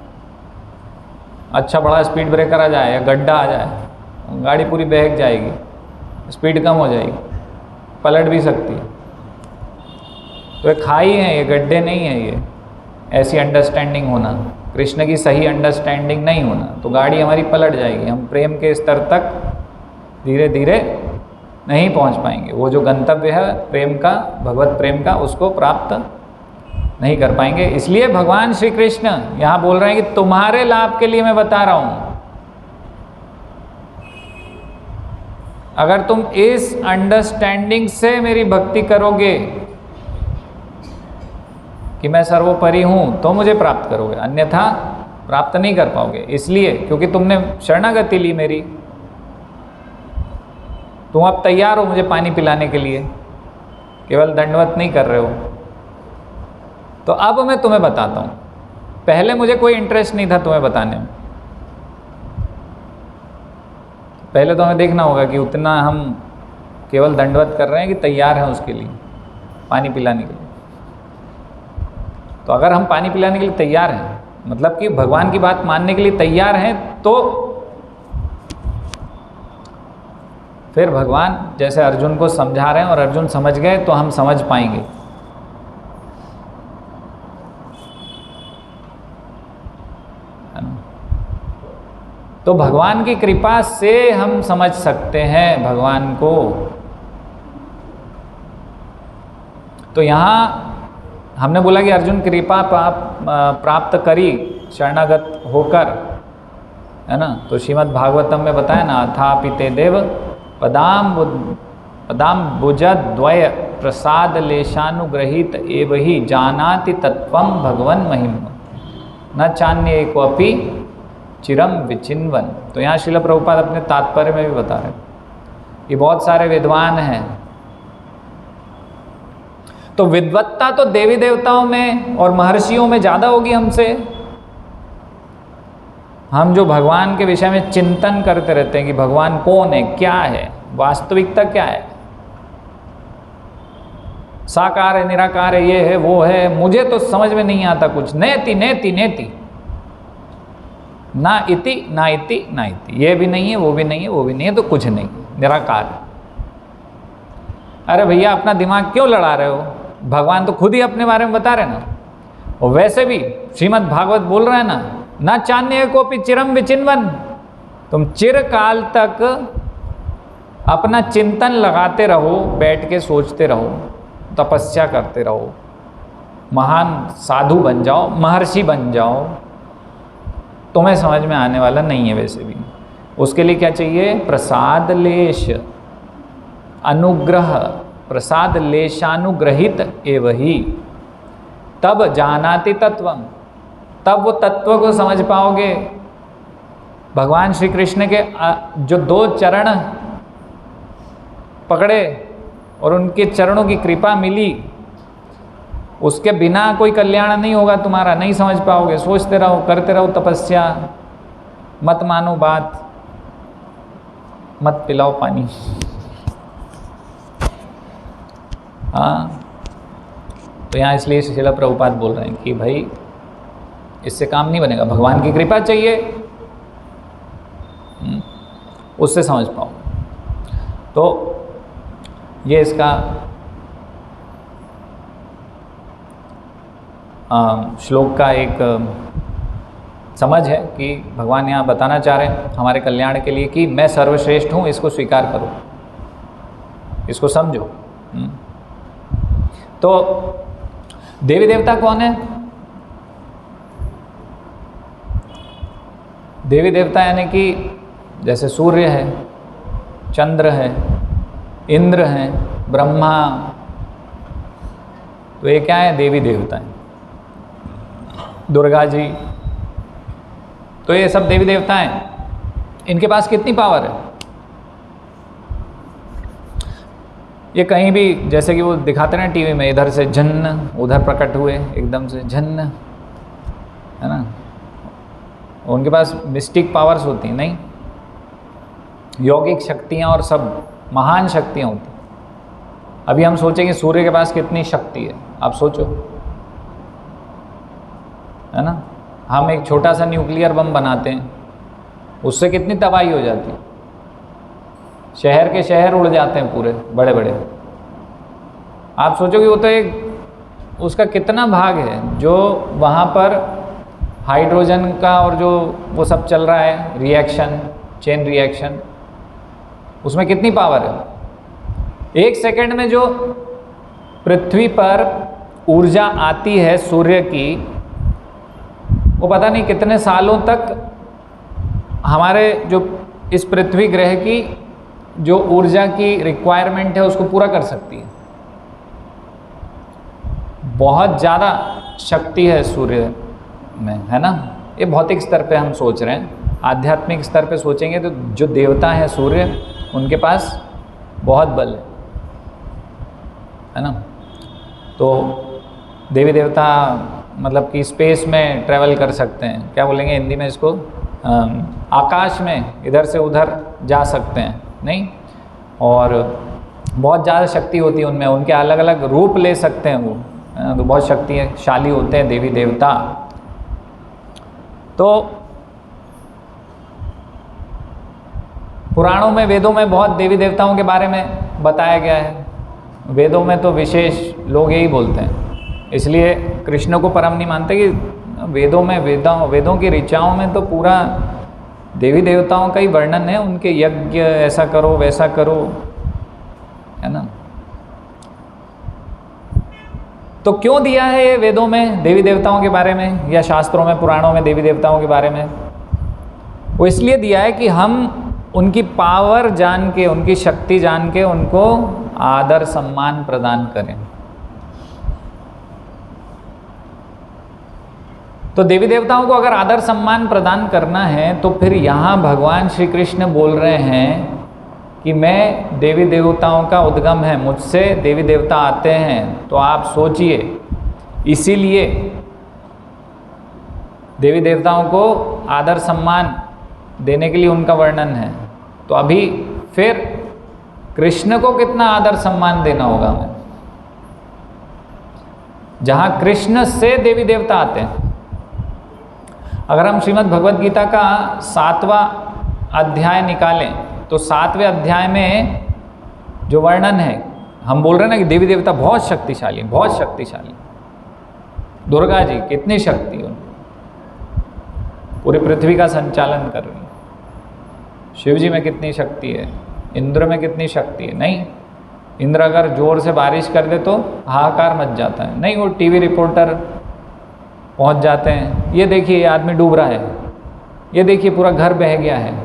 अच्छा बड़ा स्पीड ब्रेकर आ जाए या गड्ढा आ जाए, गाड़ी पूरी बहक जाएगी, स्पीड कम हो जाएगी, पलट भी सकती है। तो ये खाई है, ये गड्ढे नहीं है। ये ऐसी अंडरस्टैंडिंग होना, कृष्ण की सही अंडरस्टैंडिंग नहीं होना, तो गाड़ी हमारी पलट जाएगी। हम प्रेम के स्तर तक धीरे धीरे नहीं पहुंच पाएंगे। वो जो गंतव्य है प्रेम का, भगवत प्रेम का, उसको प्राप्त नहीं कर पाएंगे। इसलिए भगवान श्री कृष्ण यहाँ बोल रहे हैं कि तुम्हारे लाभ के लिए मैं बता रहा हूँ। अगर तुम इस अंडरस्टैंडिंग से मेरी भक्ति करोगे कि मैं सर्वोपरि हूँ, तो मुझे प्राप्त करोगे, अन्यथा प्राप्त नहीं कर पाओगे। इसलिए क्योंकि तुमने शरणागति ली मेरी, तुम अब तैयार हो मुझे पानी पिलाने के लिए, केवल दंडवत नहीं कर रहे हो। तो अब मैं तुम्हें बताता हूँ। पहले मुझे कोई इंटरेस्ट नहीं था तुम्हें बताने में। पहले तो हमें देखना होगा कि उतना हम केवल दंडवत कर रहे हैं कि तैयार हैं उसके लिए, पानी पिलाने के लिए। तो अगर हम पानी पिलाने के लिए तैयार हैं, मतलब कि भगवान की बात मानने के लिए तैयार हैं, तो फिर भगवान जैसे अर्जुन को समझा रहे हैं और अर्जुन समझ गए, तो हम समझ पाएंगे। तो भगवान की कृपा से हम समझ सकते हैं भगवान को। तो यहाँ हमने बोला कि अर्जुन कृपा प्राप्त करी शरणागत होकर, है ना। तो श्रीमद् भागवतम में बताया ना, अथापि ते देव पदाम्बुजद्वय प्रसाद लेशानुग्रहित एव ही जानाति तत्वं भगवन् महिम न चान्य क्वपि चिरम विचिन्वन। तो यहाँ श्रील प्रभुपाद अपने तात्पर्य में भी बता रहे हैं कि बहुत सारे विद्वान हैं, तो विद्वत्ता तो देवी देवताओं में और महर्षियों में ज़्यादा होगी हमसे। हम जो भगवान के विषय में चिंतन करते रहते हैं कि भगवान कौन है, क्या है, वास्तविकता क्या है, साकार है, निराकार है, ये है, वो है, मुझे तो समझ में नहीं आता कुछ। नेति नेति नेति, ना इति ना इति ना इति, ये भी नहीं है, वो भी नहीं है, वो भी नहीं है, तो कुछ नहीं, निराकार है। अरे भैया अपना दिमाग क्यों लड़ा रहे हो, भगवान तो खुद ही अपने बारे में बता रहे ना। और वैसे भी श्रीमद् भागवत बोल रहा है ना चान्य कोपि चिरम विचिन्वन, तुम चिरकाल तक अपना चिंतन लगाते रहो, बैठ के सोचते रहो, तपस्या करते रहो, महान साधु बन जाओ, महर्षि बन जाओ, तुम्हें समझ में आने वाला नहीं है। वैसे भी उसके लिए क्या चाहिए, प्रसाद लेश अनुग्रह, प्रसाद लेशानुग्रहित एव ही तब जानाति तत्वम, तब वो तत्व को समझ पाओगे। भगवान श्री कृष्ण के जो 2 चरण पकड़े और उनके चरणों की कृपा मिली, उसके बिना कोई कल्याण नहीं होगा तुम्हारा, नहीं समझ पाओगे। सोचते रहो, करते रहो तपस्या, मत मानो बात, मत पिलाओ पानी। हाँ, तो यहाँ इसलिए श्रील प्रभुपाद बोल रहे हैं कि भाई इससे काम नहीं बनेगा, भगवान की कृपा चाहिए, उससे समझ पाओ। तो ये इसका श्लोक का एक समझ है कि भगवान यहाँ बताना चाह रहे हैं हमारे कल्याण के लिए कि मैं सर्वश्रेष्ठ हूँ, इसको स्वीकार करो, इसको समझो। तो देवी देवता कौन है? देवी देवता यानी कि जैसे सूर्य है, चंद्र है, इंद्र हैं, ब्रह्मा, तो ये क्या है, देवी देवता है। दुर्गा जी, तो ये सब देवी देवता हैं। इनके पास कितनी पावर है? ये कहीं भी जैसे कि वो दिखाते हैं टीवी में, इधर से झन्न, उधर प्रकट हुए एकदम से झन्न, है ना। उनके पास मिस्टिक पावर्स होती हैं, नहीं, यौगिक शक्तियाँ और सब महान शक्तियाँ होती हैं। अभी हम सोचेंगे सूर्य के पास कितनी शक्ति है, आप सोचो, है ना। हम एक छोटा सा न्यूक्लियर बम बनाते हैं, उससे कितनी तबाही हो जाती है, शहर के शहर उड़ जाते हैं पूरे बड़े बड़े। आप सोचोगे वो तो एक उसका कितना भाग है जो वहाँ पर हाइड्रोजन का और जो वो सब चल रहा है रिएक्शन, चेन रिएक्शन, उसमें कितनी पावर है। 1 सेकंड में जो पृथ्वी पर ऊर्जा आती है सूर्य की, वो पता नहीं कितने सालों तक हमारे जो इस पृथ्वी ग्रह की जो ऊर्जा की रिक्वायरमेंट है उसको पूरा कर सकती है। बहुत ज़्यादा शक्ति है सूर्य में, है ना। ये भौतिक स्तर पे हम सोच रहे हैं, आध्यात्मिक स्तर पे सोचेंगे तो जो देवता है सूर्य, उनके पास बहुत बल है ना। तो देवी देवता मतलब कि स्पेस में ट्रैवल कर सकते हैं, क्या बोलेंगे हिंदी में इसको, आकाश में इधर से उधर जा सकते हैं, नहीं, और बहुत ज़्यादा शक्ति होती है उनमें, उनके अलग अलग रूप ले सकते हैं वो, तो बहुत शक्तिशाली होते हैं देवी देवता। तो पुराणों में, वेदों में बहुत देवी देवताओं के बारे में बताया गया है। वेदों में तो विशेष लोग यही बोलते हैं, इसलिए कृष्ण को परम नहीं मानते कि वेदों में, वेदों की ऋचाओं में तो पूरा देवी देवताओं का ही वर्णन है, उनके यज्ञ, ऐसा करो वैसा करो, है ना। तो क्यों दिया है ये वेदों में देवी देवताओं के बारे में या शास्त्रों में पुराणों में देवी देवताओं के बारे में? वो इसलिए दिया है कि हम उनकी पावर जान के, उनकी शक्ति जान के उनको आदर सम्मान प्रदान करें। तो देवी देवताओं को अगर आदर सम्मान प्रदान करना है तो फिर यहाँ भगवान श्री कृष्ण बोल रहे हैं कि मैं देवी देवताओं का उद्गम है, मुझसे देवी देवता आते हैं। तो आप सोचिए, इसीलिए देवी देवताओं को आदर सम्मान देने के लिए उनका वर्णन है। तो अभी फिर कृष्ण को कितना आदर सम्मान देना होगा हमें, जहां कृष्ण से देवी देवता आते हैं। अगर हम श्रीमद् भगवद गीता का 7वां अध्याय निकालें तो 7वें अध्याय में जो वर्णन है, हम बोल रहे हैं ना कि देवी देवता बहुत शक्तिशाली, बहुत शक्तिशाली। दुर्गा जी कितनी शक्ति है, पूरी पृथ्वी का संचालन कर रही है। शिव जी में कितनी शक्ति है, इंद्र में कितनी शक्ति है। नहीं, इंद्र अगर जोर से बारिश कर दे तो हाहाकार मच जाता है। नहीं, वो टीवी रिपोर्टर पहुंच जाते हैं, ये देखिए ये आदमी डूब रहा है, ये देखिए पूरा घर बह गया है।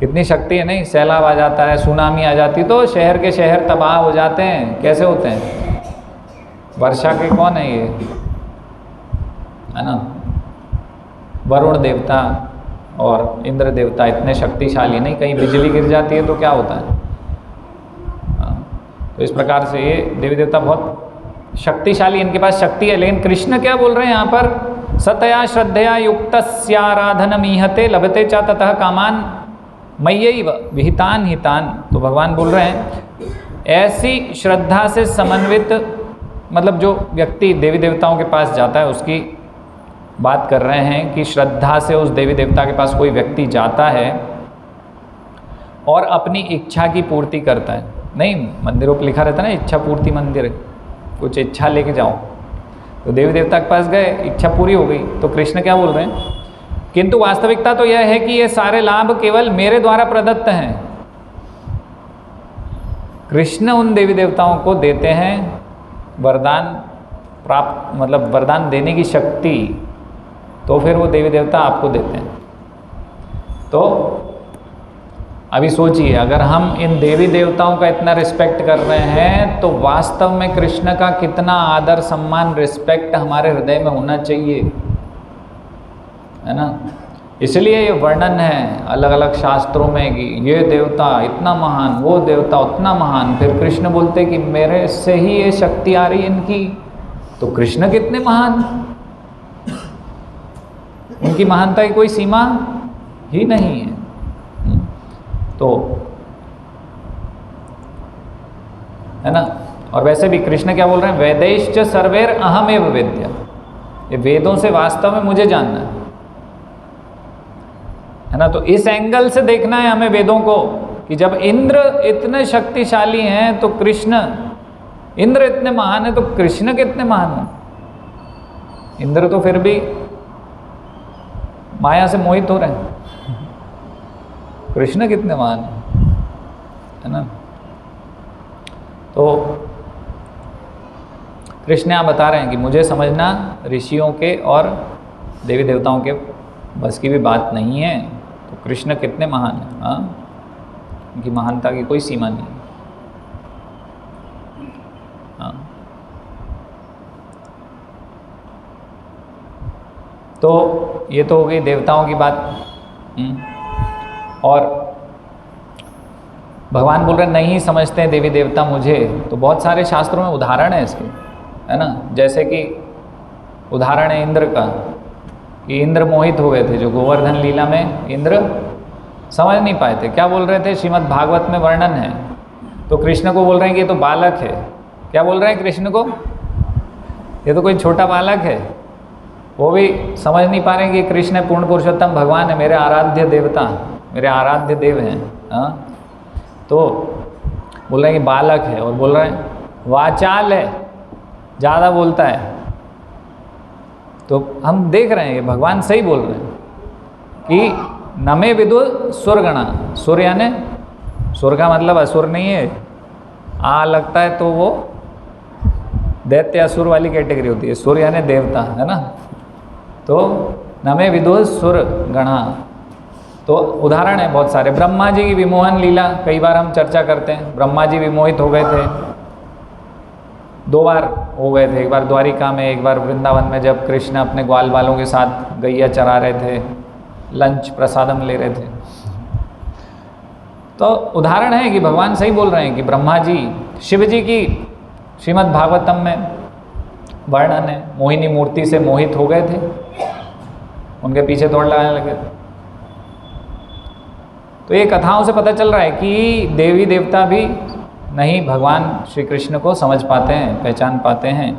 कितनी शक्ति है। नहीं, सैलाब आ जाता है, सुनामी आ जाती तो शहर के शहर तबाह हो जाते हैं। कैसे होते हैं? वर्षा के कौन है ये, है ना, वरुण देवता और इंद्र देवता इतने शक्तिशाली। नहीं, कहीं बिजली गिर जाती है तो क्या होता है। तो इस प्रकार से ये देवी देवता बहुत शक्तिशाली, इनके पास शक्ति है। लेकिन कृष्ण क्या बोल रहे हैं यहाँ पर? सतया श्रद्धया युक्तस्याराधनमीहते लभते च ततः कामान मय्यैव विहितान हितान। तो भगवान बोल रहे हैं ऐसी श्रद्धा से समन्वित, मतलब जो व्यक्ति देवी देवताओं के पास जाता है उसकी बात कर रहे हैं कि श्रद्धा से उस देवी देवता के पास कोई व्यक्ति जाता है और अपनी इच्छा की पूर्ति करता है। नहीं, मंदिरों पर लिखा रहता है ना, इच्छा पूर्ति मंदिर, कुछ इच्छा लेके जाओ। तो देवी देवता के पास गए, इच्छा पूरी हो गई। तो कृष्ण क्या बोल रहे हैं? किंतु वास्तविकता तो यह है कि ये सारे लाभ केवल मेरे द्वारा प्रदत्त हैं। कृष्ण उन देवी देवताओं को देते हैं वरदान प्राप्त, मतलब वरदान देने की शक्ति, तो फिर वो देवी देवता आपको देते हैं। तो अभी सोचिए, अगर हम इन देवी देवताओं का इतना रिस्पेक्ट कर रहे हैं तो वास्तव में कृष्ण का कितना आदर सम्मान रिस्पेक्ट हमारे हृदय में होना चाहिए, है ना। इसलिए ये वर्णन है अलग अलग शास्त्रों में कि ये देवता इतना महान, वो देवता उतना महान। फिर कृष्ण बोलते कि मेरे से ही ये शक्ति आ रही है इनकी। तो कृष्ण कितने महान, उनकी महानता की कोई सीमा ही नहीं है। तो है ना। और वैसे भी कृष्ण क्या बोल रहे हैं? वेदैश्च सर्वैर अहमेव वेद्य। ये वेदों से वास्तव में मुझे जानना है ना। तो इस एंगल से देखना है हमें वेदों को कि जब इंद्र इतने शक्तिशाली हैं तो कृष्ण, इंद्र इतने महान है तो कृष्ण कितने महान हैं। इंद्र तो फिर भी माया से मोहित हो रहे हैं, कृष्ण कितने महान है ना। तो कृष्ण यहाँ बता रहे हैं कि मुझे समझना ऋषियों के और देवी देवताओं के बस की भी बात नहीं है। तो कृष्ण कितने महान हैं, हाँ, उनकी महानता की कोई सीमा नहीं है। हाँ, तो ये तो हो गई देवताओं की बात। और भगवान बोल रहे नहीं समझते हैं देवी देवता मुझे। तो बहुत सारे शास्त्रों में उदाहरण है इसके, है ना। जैसे कि उदाहरण है इंद्र का, कि इंद्र मोहित हो गए थे। जो गोवर्धन लीला में इंद्र समझ नहीं पाए थे, क्या बोल रहे थे, श्रीमद् भागवत में वर्णन है। तो कृष्ण को बोल रहे हैं कि ये तो बालक है। क्या बोल रहे हैं कृष्ण को? ये तो कोई छोटा बालक है। वो भी समझ नहीं पा रहे हैं कि कृष्ण पूर्ण पुरुषोत्तम भगवान है, मेरे आराध्य देवता, मेरे आराध्य देव हैं। हाँ, तो बोल रहे हैं कि बालक है, और बोल रहे हैं वाचाल है, ज़्यादा बोलता है। तो हम देख रहे हैं ये भगवान सही बोल रहे हैं कि नमे विदु सुरगणा। सुर यानी सुर का मतलब असुर नहीं है। आ लगता है तो वो दैत्य असुर वाली कैटेगरी होती है, सुर यानी देवता, है ना। तो नमे विदुः सुर गणा, तो उदाहरण है बहुत सारे। ब्रह्मा जी की विमोहन लीला कई बार हम चर्चा करते हैं। ब्रह्मा जी विमोहित हो गए थे, 2 बार हो गए थे, एक बार द्वारिका में, एक बार वृंदावन में, जब कृष्ण अपने ग्वाल बालों के साथ गैया चरा रहे थे, लंच प्रसादम ले रहे थे। तो उदाहरण है कि भगवान सही बोल रहे हैं कि ब्रह्मा जी शिव जी की श्रीमद् भागवतम में वर्णन है, मोहिनी मूर्ति से मोहित हो गए थे, उनके पीछे दौड़ लगाने लगे। तो ये कथाओं से पता चल रहा है कि देवी देवता भी नहीं भगवान श्री कृष्ण को समझ पाते हैं, पहचान पाते हैं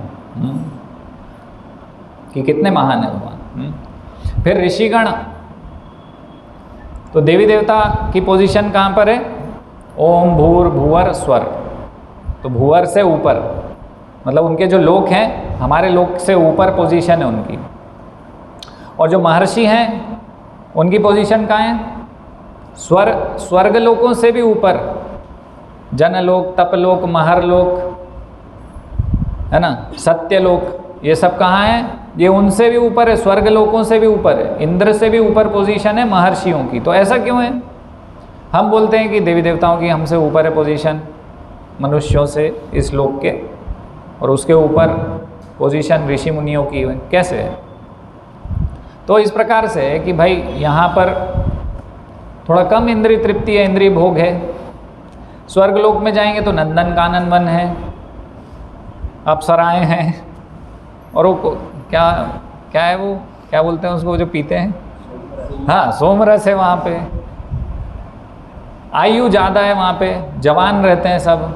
कि कितने महान है भगवान। फिर ऋषिगण, तो देवी देवता की पोजीशन कहाँ पर है? ओम भूर भुवर स्वर, तो भुवर से ऊपर, मतलब उनके जो लोक हैं हमारे लोक से ऊपर पोजीशन है उनकी। और जो महर्षि हैं उनकी पोजीशन कहाँ है? स्वर्ग लोकों से भी ऊपर, जनलोक, तपलोक, महरलोक, है ना, सत्यलोक, ये सब कहाँ है? ये उनसे भी ऊपर है, स्वर्ग लोकों से भी ऊपर है, इंद्र से भी ऊपर पोजीशन है महर्षियों की। तो ऐसा क्यों है? हम बोलते हैं कि देवी देवताओं की हमसे ऊपर है पोजीशन मनुष्यों से इस लोक के, और उसके ऊपर पोजीशन ऋषि मुनियों की है, कैसे है? तो इस प्रकार से है कि भाई यहाँ पर थोड़ा कम इंद्रिय तृप्ति है, इंद्रिय भोग है। स्वर्गलोक में जाएंगे तो नंदन कानन वन है, अप्सराएं हैं, और वो क्या है, वो क्या बोलते हैं उसको जो पीते हैं, हाँ सोमरस है वहाँ पे, आयु ज़्यादा है वहाँ पे, जवान रहते हैं सब,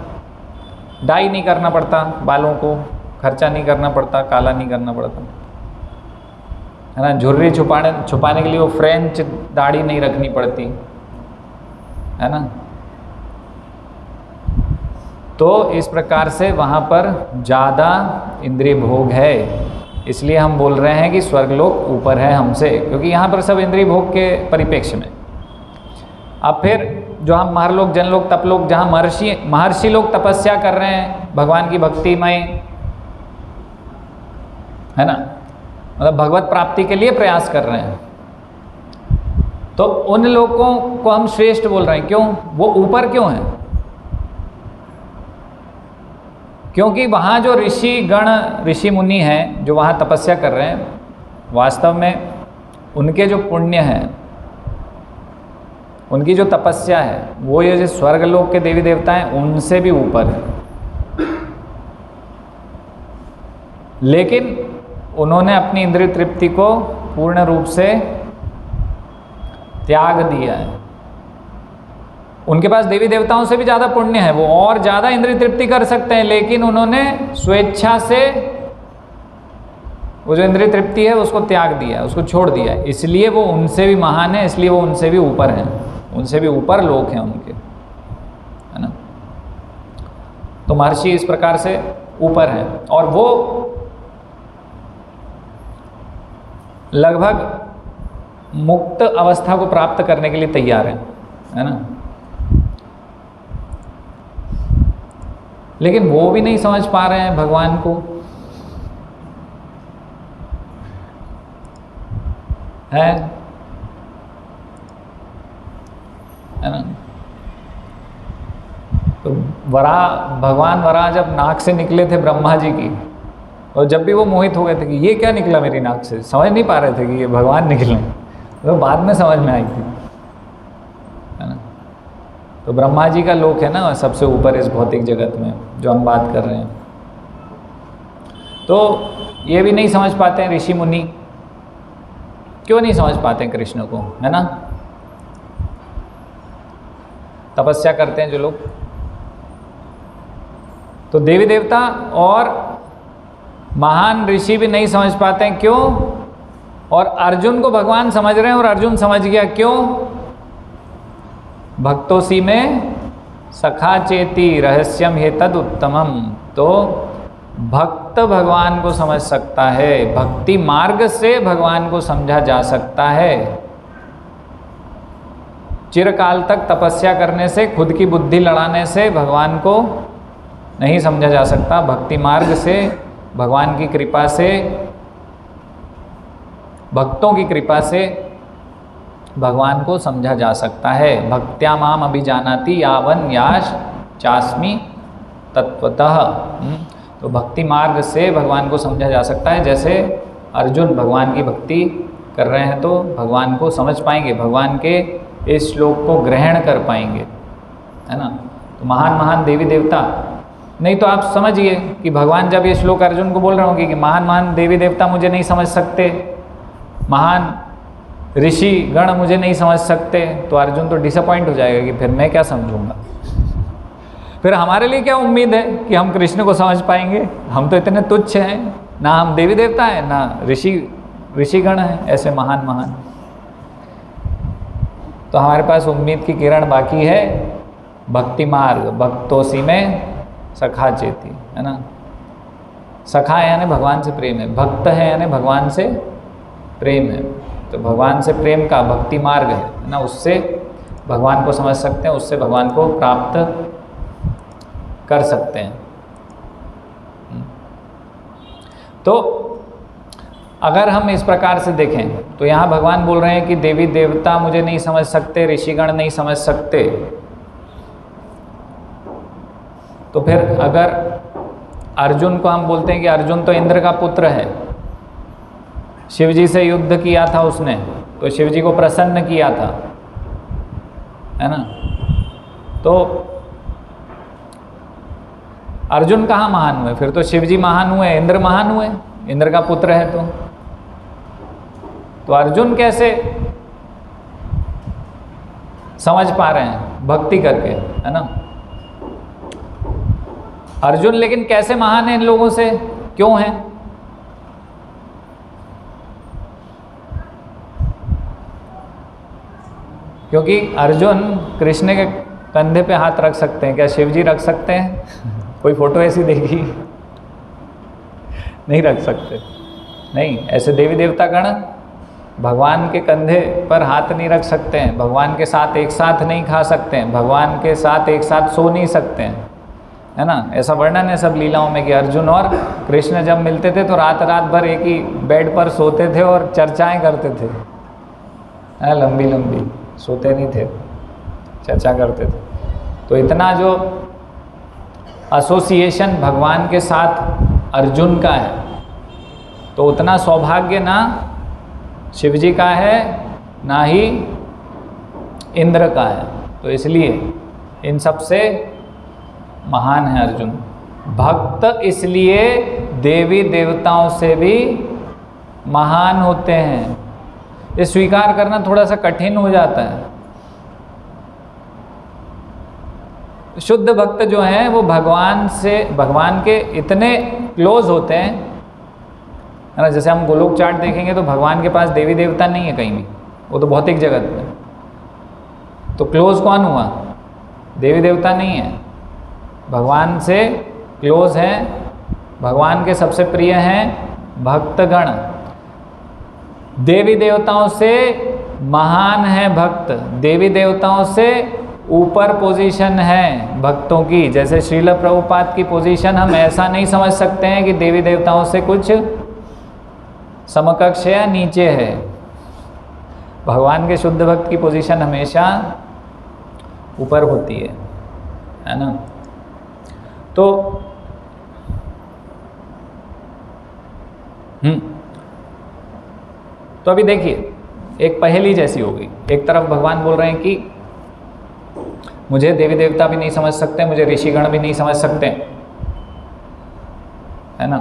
डाई नहीं करना पड़ता, बालों को खर्चा नहीं करना पड़ता, काला नहीं करना पड़ता, है ना। झुर्री छुपाने के लिए वो फ्रेंच दाढ़ी नहीं रखनी पड़ती, है ना। तो इस प्रकार से वहाँ पर ज़्यादा इंद्रिय भोग है, इसलिए हम बोल रहे हैं कि स्वर्गलोक ऊपर है हमसे, क्योंकि यहाँ पर सब इंद्रिय भोग के परिप्रेक्ष्य में। अब फिर जो हम महरलोक, जनलोक, तपलोक, जहाँ महर्षि लोग तपस्या कर रहे हैं भगवान की भक्ति में, है ना, मतलब भगवत प्राप्ति के लिए प्रयास कर रहे हैं, तो उन लोगों को हम श्रेष्ठ बोल रहे हैं। क्यों? वो ऊपर क्यों है? क्योंकि वहाँ जो ऋषि मुनि हैं जो वहाँ तपस्या कर रहे हैं, वास्तव में उनके जो पुण्य हैं, उनकी जो तपस्या है, वो ये जो स्वर्गलोक के देवी देवता हैं उनसे भी ऊपर है। लेकिन उन्होंने अपनी इंद्रिय तृप्ति को पूर्ण रूप से त्याग दिया है। उनके पास देवी देवताओं से भी ज़्यादा पुण्य है, वो और ज़्यादा इंद्रिय तृप्ति कर सकते हैं, लेकिन उन्होंने स्वेच्छा से वो जो इंद्रिय तृप्ति है उसको त्याग दिया, उसको छोड़ दिया है, इसलिए वो उनसे भी महान है, इसलिए वो उनसे भी ऊपर हैं, उनसे भी ऊपर लोक हैं उनके, है ना। तो महर्षि इस प्रकार से ऊपर हैं, और वो लगभग मुक्त अवस्था को प्राप्त करने के लिए तैयार हैं, है ना। लेकिन वो भी नहीं समझ पा रहे हैं भगवान को, है ना। तो भगवान वराह जब नाक से निकले थे ब्रह्मा जी की, और जब भी वो मोहित हो गए थे कि ये क्या निकला मेरी नाक से, समझ नहीं पा रहे थे कि ये भगवान निकले, तो बाद में समझ में आई थी, है ना। तो ब्रह्मा जी का लोक है ना सबसे ऊपर इस भौतिक जगत में जो हम बात कर रहे हैं। तो ये भी नहीं समझ पाते हैं ऋषि मुनि, क्यों नहीं समझ पाते हैं कृष्ण को, है ना। तपस्या करते हैं जो लोग, तो देवी देवता और महान ऋषि भी नहीं समझ पाते हैं, क्यों? और अर्जुन को भगवान समझ रहे हैं, और अर्जुन समझ गया, क्यों? भक्तोसी में सखा चेती रहस्यम हे तद उत्तमम। तो भक्त भगवान को समझ सकता है, भक्ति मार्ग से भगवान को समझा जा सकता है। चिरकाल तक तपस्या करने से, खुद की बुद्धि लड़ाने से भगवान को नहीं समझा जा सकता। भक्ति मार्ग से, भगवान की कृपा से, भक्तों की कृपा से भगवान को समझा जा सकता है। भक्त्या माम अभिजानाति यावन याश चास्मि तत्वतः। तो भक्ति मार्ग से भगवान को समझा जा सकता है। जैसे अर्जुन भगवान की भक्ति कर रहे हैं तो भगवान को समझ पाएंगे, भगवान के इस श्लोक को ग्रहण कर पाएंगे, है ना। तो महान महान देवी देवता, नहीं तो आप समझिए कि भगवान जब ये श्लोक अर्जुन को बोल रहे होंगे कि महान महान देवी देवता मुझे नहीं समझ सकते, महान ऋषि गण मुझे नहीं समझ सकते, तो अर्जुन तो डिसअपॉइंट हो जाएगा कि फिर मैं क्या समझूंगा, फिर हमारे लिए क्या उम्मीद है कि हम कृष्ण को समझ पाएंगे। हम तो इतने तुच्छ हैं, ना हम देवी देवता हैं ना ऋषिगण हैं ऐसे महान महान। तो हमारे पास उम्मीद की किरण बाकी है भक्ति मार्ग, भक्तोसी में सखा चेती, है ना। सखा है यानी भगवान से प्रेम है, भक्त है यानी भगवान से प्रेम है। तो भगवान से प्रेम का भक्ति मार्ग है ना, उससे भगवान को समझ सकते हैं, उससे भगवान को प्राप्त कर सकते हैं। तो अगर हम इस प्रकार से देखें तो यहाँ भगवान बोल रहे हैं कि देवी देवता मुझे नहीं समझ सकते, ऋषिगण नहीं समझ सकते। तो फिर अगर अर्जुन को हम बोलते हैं कि अर्जुन तो इंद्र का पुत्र है, शिव जी से युद्ध किया था उसने, तो शिव जी को प्रसन्न किया था, है ना। तो अर्जुन कहाँ महान हुए, फिर तो शिव जी महान हुए, इंद्र महान हुए, इंद्र का पुत्र है तो अर्जुन कैसे समझ पा रहे हैं भक्ति करके, है ना। अर्जुन लेकिन कैसे महान है इन लोगों से, क्यों है? क्योंकि अर्जुन कृष्ण के कंधे पे हाथ रख सकते हैं। क्या शिव जी रख सकते हैं? कोई फोटो ऐसी देखी? नहीं रख सकते। नहीं, ऐसे देवी देवता गण भगवान के कंधे पर हाथ नहीं रख सकते हैं, भगवान के साथ एक साथ नहीं खा सकते हैं, भगवान के साथ एक साथ सो नहीं सकते हैं, है ना। ऐसा वर्णन है सब लीलाओं में कि अर्जुन और कृष्ण जब मिलते थे तो रात रात भर एक ही बेड पर सोते थे और चर्चाएं करते थे, लंबी लंबी, सोते नहीं थे, चर्चा करते थे। तो इतना जो एसोसिएशन भगवान के साथ अर्जुन का है, तो उतना सौभाग्य ना शिवजी का है ना ही इंद्र का है। तो इसलिए इन सब से महान है अर्जुन। भक्त इसलिए देवी देवताओं से भी महान होते हैं। ये स्वीकार करना थोड़ा सा कठिन हो जाता है। शुद्ध भक्त जो हैं वो भगवान से, भगवान के इतने क्लोज होते हैं, है ना। जैसे हम गोलोक चार्ट देखेंगे तो भगवान के पास देवी देवता नहीं है कहीं भी, वो तो भौतिक जगत में। तो क्लोज कौन हुआ? देवी देवता नहीं है, भगवान से क्लोज हैं, भगवान के सबसे प्रिय हैं भक्तगण। देवी देवताओं से महान है भक्त, देवी देवताओं से ऊपर पोजीशन है भक्तों की। जैसे श्रील प्रभुपाद की पोजीशन हम ऐसा नहीं समझ सकते हैं कि देवी देवताओं से कुछ समकक्ष या नीचे है। भगवान के शुद्ध भक्त की पोजीशन हमेशा ऊपर होती है ना। तो अभी देखिए, एक पहेली जैसी हो गई। एक तरफ भगवान बोल रहे हैं कि मुझे देवी देवता भी नहीं समझ सकते, मुझे ऋषिगण भी नहीं समझ सकते, है ना।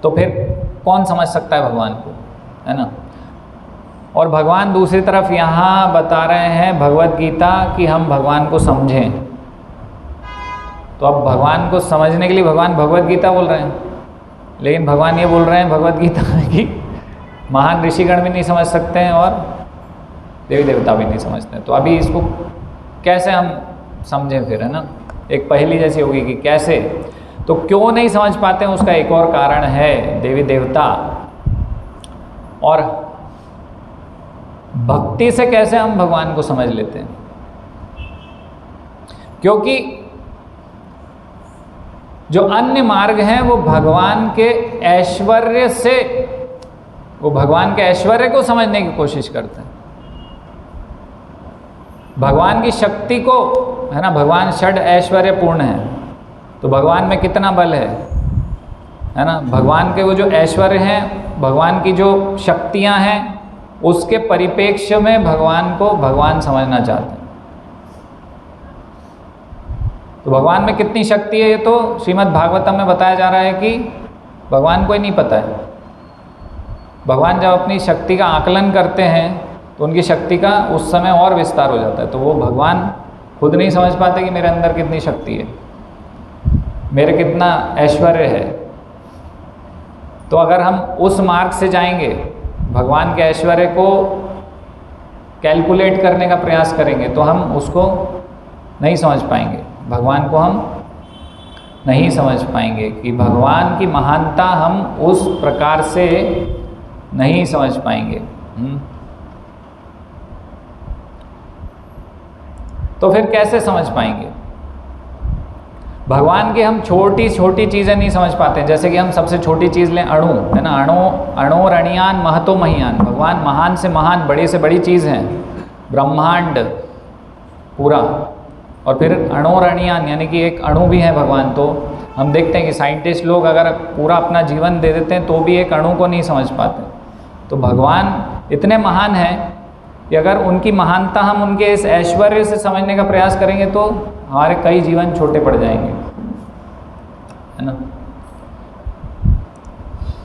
तो फिर कौन समझ सकता है भगवान को, है ना। और भगवान दूसरी तरफ यहाँ बता रहे हैं भगवत गीता कि हम भगवान को समझें। तो अब भगवान को समझने के लिए भगवान भगवत गीता बोल रहे हैं, लेकिन भगवान ये बोल रहे हैं भगवत गीता में कि महान ऋषिगण भी नहीं समझ सकते हैं और देवी देवता भी नहीं समझते हैं। तो अभी इसको कैसे हम समझें फिर, है ना। एक पहेली जैसी होगी कि कैसे, तो क्यों नहीं समझ पाते हैं उसका एक और कारण है देवी देवता। और भक्ति से कैसे हम भगवान को समझ लेते हैं, क्योंकि जो अन्य मार्ग हैं वो भगवान के ऐश्वर्य से, वो भगवान के ऐश्वर्य को समझने की कोशिश करते हैं, भगवान की शक्ति को, है ना। भगवान षड ऐश्वर्य पूर्ण है, तो भगवान में कितना बल है ना। भगवान के वो जो ऐश्वर्य हैं, भगवान की जो शक्तियां हैं, उसके परिप्रेक्ष्य में भगवान को भगवान समझना चाहते हैं। तो भगवान में कितनी शक्ति है, ये तो श्रीमद् भागवतम में बताया जा रहा है कि भगवान को ही नहीं पता है। भगवान जब अपनी शक्ति का आकलन करते हैं तो उनकी शक्ति का उस समय और विस्तार हो जाता है। तो वो भगवान खुद नहीं समझ पाते कि मेरे अंदर कितनी शक्ति है, मेरे कितना ऐश्वर्य है। तो अगर हम उस मार्ग से जाएंगे, भगवान के ऐश्वर्य को कैलकुलेट करने का प्रयास करेंगे, तो हम उसको नहीं समझ पाएंगे, भगवान को हम नहीं समझ पाएंगे कि भगवान की महानता हम उस प्रकार से नहीं समझ पाएंगे। तो फिर कैसे समझ पाएंगे? भगवान की हम छोटी छोटी चीज़ें नहीं समझ पाते। जैसे कि हम सबसे छोटी चीज़ लें, अणु, है ना। अणो रणियान महतो महियान, भगवान महान से महान, बड़ी से बड़ी चीज़ हैं, ब्रह्मांड पूरा। और फिर अणोरणियान यानी कि एक अणु भी है भगवान। तो हम देखते हैं कि साइंटिस्ट लोग अगर पूरा अपना जीवन दे देते हैं तो भी एक अणु को नहीं समझ पाते। तो भगवान इतने महान हैं कि अगर उनकी महानता हम उनके इस ऐश्वर्य से समझने का प्रयास करेंगे तो हमारे कई जीवन छोटे पड़ जाएंगे, है ना।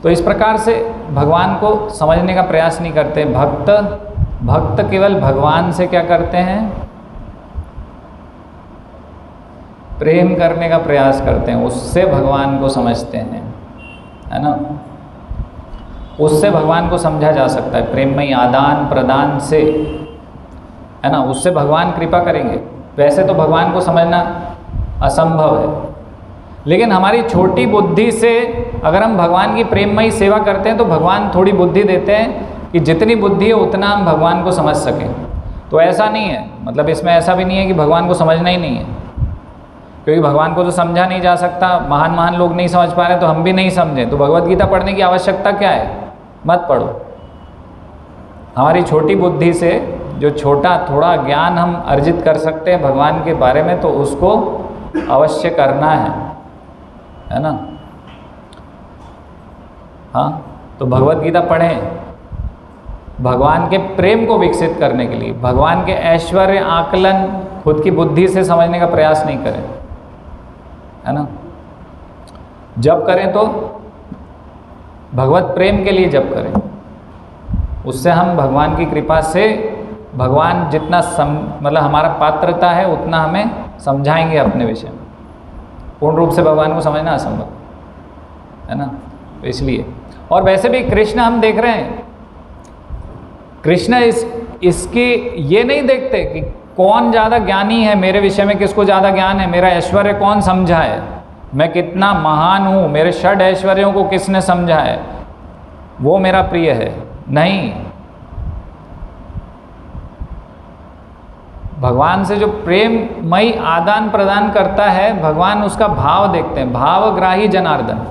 तो इस प्रकार से भगवान को समझने का प्रयास नहीं करते। भक्त केवल भगवान से क्या करते हैं? प्रेम करने का प्रयास करते हैं, उससे भगवान को समझते हैं, है ना। उससे भगवान को समझा जा सकता है, प्रेममय आदान प्रदान से, है ना। उससे भगवान कृपा करेंगे। वैसे तो भगवान को समझना असंभव है, लेकिन हमारी छोटी बुद्धि से अगर हम भगवान की प्रेममयी सेवा करते हैं तो भगवान थोड़ी बुद्धि देते हैं कि जितनी बुद्धि है उतना हम भगवान को समझ सकें। तो ऐसा नहीं है, मतलब इसमें ऐसा भी नहीं है कि भगवान को समझना ही नहीं है, क्योंकि भगवान को तो समझा नहीं जा सकता। महान महान लोग नहीं समझ पा रहे तो हम भी नहीं समझें। तो भगवद गीता पढ़ने की आवश्यकता क्या है? मत पढ़ो। हमारी छोटी बुद्धि से जो छोटा थोड़ा ज्ञान हम अर्जित कर सकते हैं भगवान के बारे में, तो उसको अवश्य करना है ना। हाँ, तो भगवद गीता पढ़ें भगवान के प्रेम को विकसित करने के लिए। भगवान के ऐश्वर्य आकलन खुद की बुद्धि से समझने का प्रयास नहीं करें, है ना। जब करें तो भगवत प्रेम के लिए जप करें, उससे हम भगवान की कृपा से भगवान जितना मतलब हमारा पात्रता है उतना हमें समझाएंगे अपने विषय में। पूर्ण रूप से भगवान को समझना असंभव है ना, तो इसलिए। और वैसे भी कृष्ण हम देख रहे हैं, कृष्ण इसकी ये नहीं देखते कि कौन ज़्यादा ज्ञानी है मेरे विषय में, किसको ज़्यादा ज्ञान है, मेरा ऐश्वर्य कौन समझा है, मैं कितना महान हूँ, मेरे षड ऐश्वर्यों को किसने समझा है, वो मेरा प्रिय है। नहीं, भगवान से जो प्रेममयी आदान प्रदान करता है भगवान, उसका भाव देखते हैं। भावग्राही जनार्दन,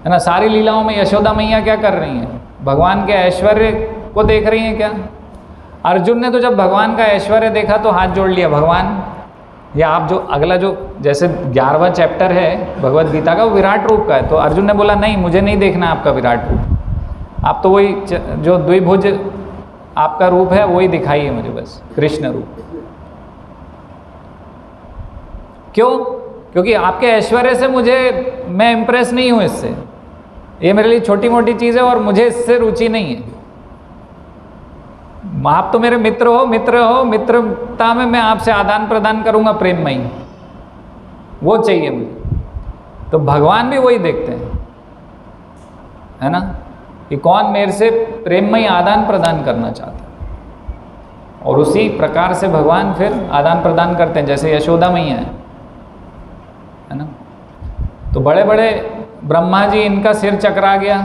है ना। सारी लीलाओं में यशोदा मैया क्या कर रही हैं? भगवान के ऐश्वर्य को देख रही हैं क्या? अर्जुन ने तो जब भगवान का ऐश्वर्य देखा तो हाथ जोड़ लिया, भगवान या आप जो अगला जो जैसे 11वां चैप्टर है भगवत गीता का, वो विराट रूप का है। तो अर्जुन ने बोला नहीं, मुझे नहीं देखना आपका विराट रूप, आप तो वही जो द्विभुज आपका रूप है वही दिखाइए मुझे, बस कृष्ण रूप। क्यों? क्योंकि आपके ऐश्वर्य से मैं इम्प्रेस नहीं हूं इससे, ये मेरे लिए छोटी मोटी चीज़ है और मुझे इससे रुचि नहीं है। आप तो मेरे मित्र हो, मित्रता में मैं आपसे आदान प्रदान करूंगा प्रेममयी, वो चाहिए मुझे। तो भगवान भी वही देखते हैं, है ना, कि कौन मेरे से प्रेममयी आदान प्रदान करना चाहता है। और उसी प्रकार से भगवान फिर आदान प्रदान करते हैं, जैसे यशोदा मैया है ना। तो बड़े बड़े ब्रह्मा जी, इनका सिर चकरा गया,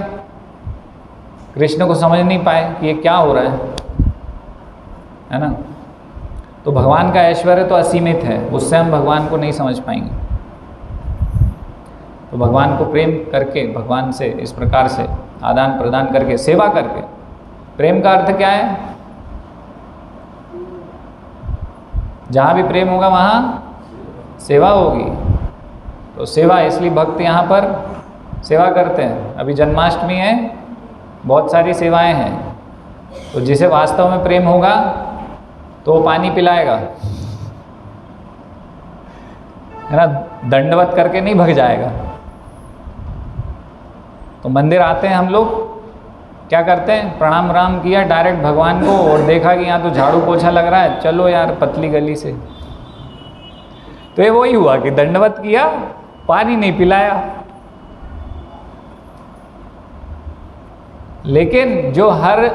कृष्ण को समझ नहीं पाए कि ये क्या हो रहा है ना। तो भगवान का ऐश्वर्य तो असीमित है, उससे हम भगवान को नहीं समझ पाएंगे। तो भगवान को प्रेम करके, भगवान से इस प्रकार से आदान प्रदान करके, सेवा करके, प्रेम का अर्थ क्या है? जहाँ भी प्रेम होगा वहाँ सेवा होगी। तो सेवा, इसलिए भक्त यहाँ पर सेवा करते हैं। अभी जन्माष्टमी है, बहुत सारी सेवाएं हैं। तो जिसे वास्तव में प्रेम होगा तो वो पानी पिलाएगा, है ना, दंडवत करके नहीं भग जाएगा। तो मंदिर आते हैं हम लोग, क्या करते हैं? प्रणाम राम किया डायरेक्ट भगवान को, और देखा कि यहाँ तो झाड़ू पोछा लग रहा है, चलो यार पतली गली से। तो ये वही हुआ कि दंडवत किया, पानी नहीं पिलाया। लेकिन जो हर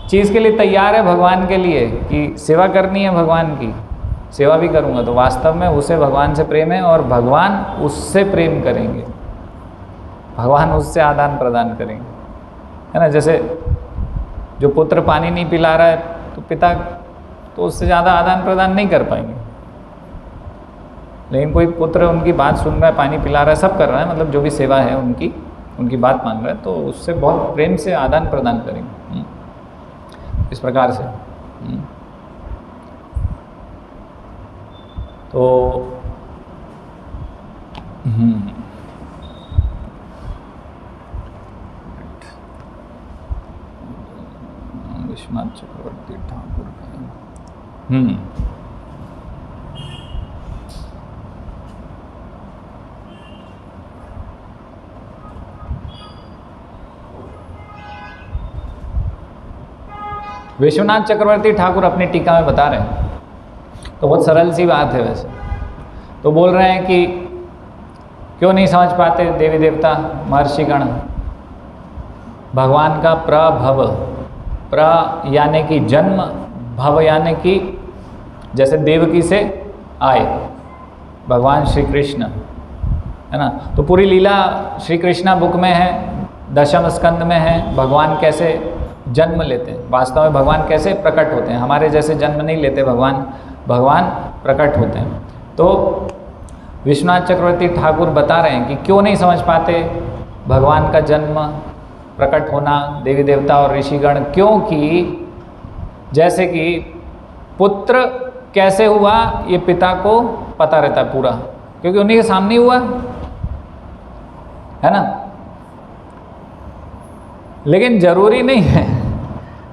चीज़ के लिए तैयार है भगवान के लिए, कि सेवा करनी है भगवान की, सेवा भी करूँगा, तो वास्तव में उसे भगवान से प्रेम है और भगवान उससे प्रेम करेंगे, भगवान उससे आदान प्रदान करेंगे, है ना। जैसे जो पुत्र पानी नहीं पिला रहा है तो पिता तो उससे ज़्यादा आदान प्रदान नहीं कर पाएंगे। लेकिन कोई पुत्र उनकी बात सुन रहा है, पानी पिला रहा है, सब कर रहा है, मतलब जो भी सेवा है उनकी बात मान रहा है, तो उससे बहुत प्रेम से आदान प्रदान करेंगे, इस प्रकार से। तो विश्वनाथ चक्रवर्ती ठाकुर का विश्वनाथ चक्रवर्ती ठाकुर अपनी टीका में बता रहे हैं, तो बहुत सरल सी बात है वैसे। तो बोल रहे हैं कि क्यों नहीं समझ पाते देवी देवता महर्षिगण भगवान का प्रभव, प्र यानी कि जन्म, भव यानी कि जैसे देवकी से आए भगवान श्री कृष्ण, है ना। तो पूरी लीला श्री कृष्णा बुक में है, दशम स्कंद में है, भगवान कैसे जन्म लेते हैं, वास्तव में भगवान कैसे प्रकट होते हैं। हमारे जैसे जन्म नहीं लेते भगवान प्रकट होते हैं। तो विश्वनाथ चक्रवर्ती ठाकुर बता रहे हैं कि क्यों नहीं समझ पाते भगवान का जन्म, प्रकट होना, देवी देवता और ऋषिगण, क्योंकि जैसे कि पुत्र कैसे हुआ ये पिता को पता रहता है पूरा, क्योंकि उन्हीं के सामने हुआ, है ना। लेकिन जरूरी नहीं है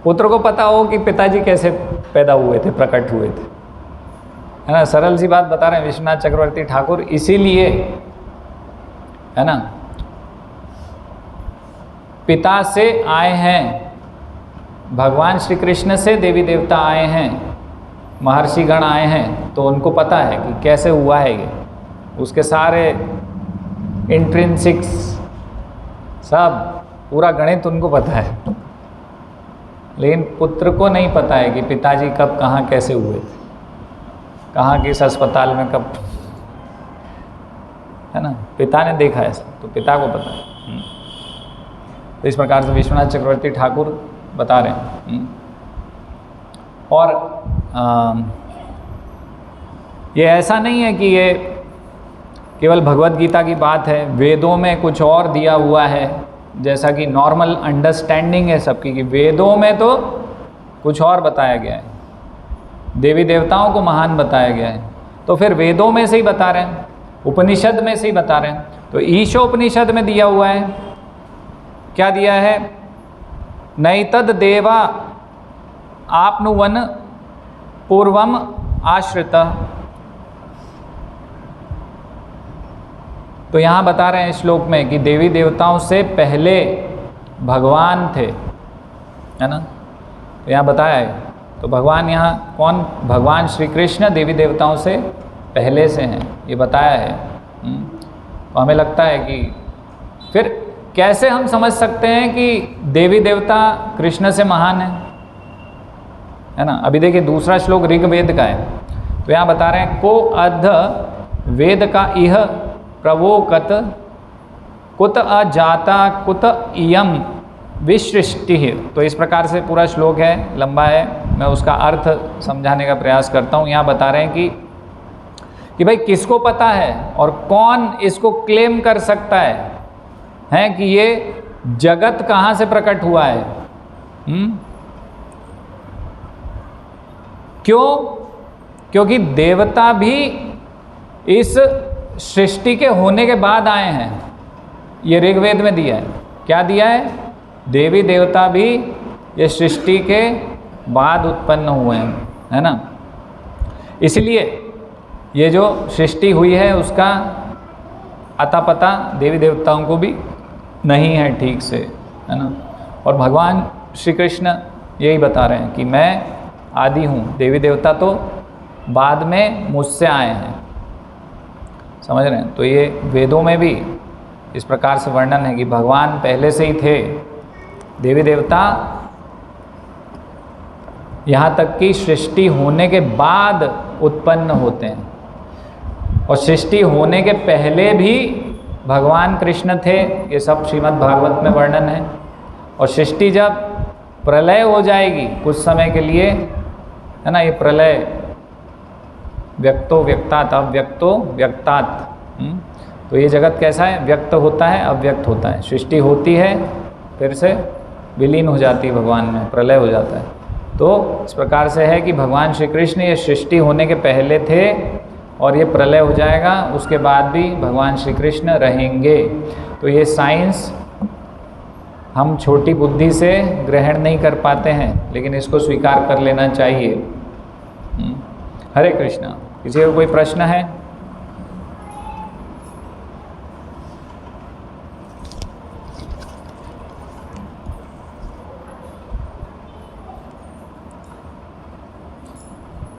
पुत्र को पता हो कि पिताजी कैसे पैदा हुए थे, प्रकट हुए थे, है ना। सरल सी बात बता रहे हैं विश्वनाथ चक्रवर्ती ठाकुर, इसीलिए, है ना, पिता से आए हैं भगवान श्री कृष्ण से देवी देवता आए हैं, महर्षिगण आए हैं, तो उनको पता है कि कैसे हुआ है ये, उसके सारे इंट्रिंसिक्स सब पूरा गणित उनको पता है। लेकिन पुत्र को नहीं पता है कि पिताजी कब कहाँ कैसे हुए थे, कहाँ किस अस्पताल में कब, है ना। पिता ने देखा है तो पिता को पता है। तो इस प्रकार से विश्वनाथ चक्रवर्ती ठाकुर बता रहे हैं। और ये ऐसा नहीं है कि ये केवल भगवत गीता की बात है, वेदों में कुछ और दिया हुआ है, जैसा कि नॉर्मल अंडरस्टैंडिंग है सबकी कि वेदों में तो कुछ और बताया गया है, देवी देवताओं को महान बताया गया है, तो फिर वेदों में से ही बता रहे हैं, उपनिषद में से ही बता रहे हैं। तो ईशोपनिषद में दिया हुआ है, क्या दिया है? नैतद देवा आपनुवन पूर्वम आश्रिता। तो यहाँ बता रहे हैं श्लोक में कि देवी देवताओं से पहले भगवान थे, है ना। तो यहाँ बताया है, तो भगवान यहाँ कौन? भगवान श्री कृष्ण देवी देवताओं से पहले से हैं, ये बताया है। तो हमें लगता है कि फिर कैसे हम समझ सकते हैं कि देवी देवता कृष्ण से महान है ना। अभी देखिए दूसरा श्लोक ऋग्वेद का है, तो यहाँ बता रहे हैं को अध वेद का इह प्रवोकत कुत अजाता कुत इयम विसृष्टि। तो इस प्रकार से पूरा श्लोक है, लंबा है, मैं उसका अर्थ समझाने का प्रयास करता हूँ। यहाँ बता रहे हैं कि भाई किसको पता है और कौन इसको क्लेम कर सकता है कि ये जगत कहाँ से प्रकट हुआ है? क्यों? क्योंकि देवता भी इस सृष्टि के होने के बाद आए हैं। ये ऋग्वेद में दिया है। क्या दिया है? देवी देवता भी ये सृष्टि के बाद उत्पन्न हुए हैं, है ना। इसलिए ये जो सृष्टि हुई है उसका अता पता देवी देवताओं को भी नहीं है ठीक से, है ना। और भगवान श्री कृष्ण यही बता रहे हैं कि मैं आदि हूँ, देवी देवता तो बाद में मुझसे आए हैं। समझ रहे हैं? तो ये वेदों में भी इस प्रकार से वर्णन है कि भगवान पहले से ही थे। देवी देवता यहाँ तक कि सृष्टि होने के बाद उत्पन्न होते हैं, और सृष्टि होने के पहले भी भगवान कृष्ण थे। ये सब श्रीमद् भागवत में वर्णन है। और सृष्टि जब प्रलय हो जाएगी कुछ समय के लिए, है ना, ये प्रलय व्यक्तो व्यक्तात अव्यक्तो व्यक्तात। तो ये जगत कैसा है? व्यक्त होता है, अव्यक्त होता है। सृष्टि होती है, फिर से विलीन हो जाती है भगवान में, प्रलय हो जाता है। तो इस प्रकार से है कि भगवान श्री कृष्ण ये सृष्टि होने के पहले थे और ये प्रलय हो जाएगा, उसके बाद भी भगवान श्री कृष्ण रहेंगे। तो ये साइंस हम छोटी बुद्धि से ग्रहण नहीं कर पाते हैं, लेकिन इसको स्वीकार कर लेना चाहिए। हरे कृष्णा। किसी को कोई प्रश्न है?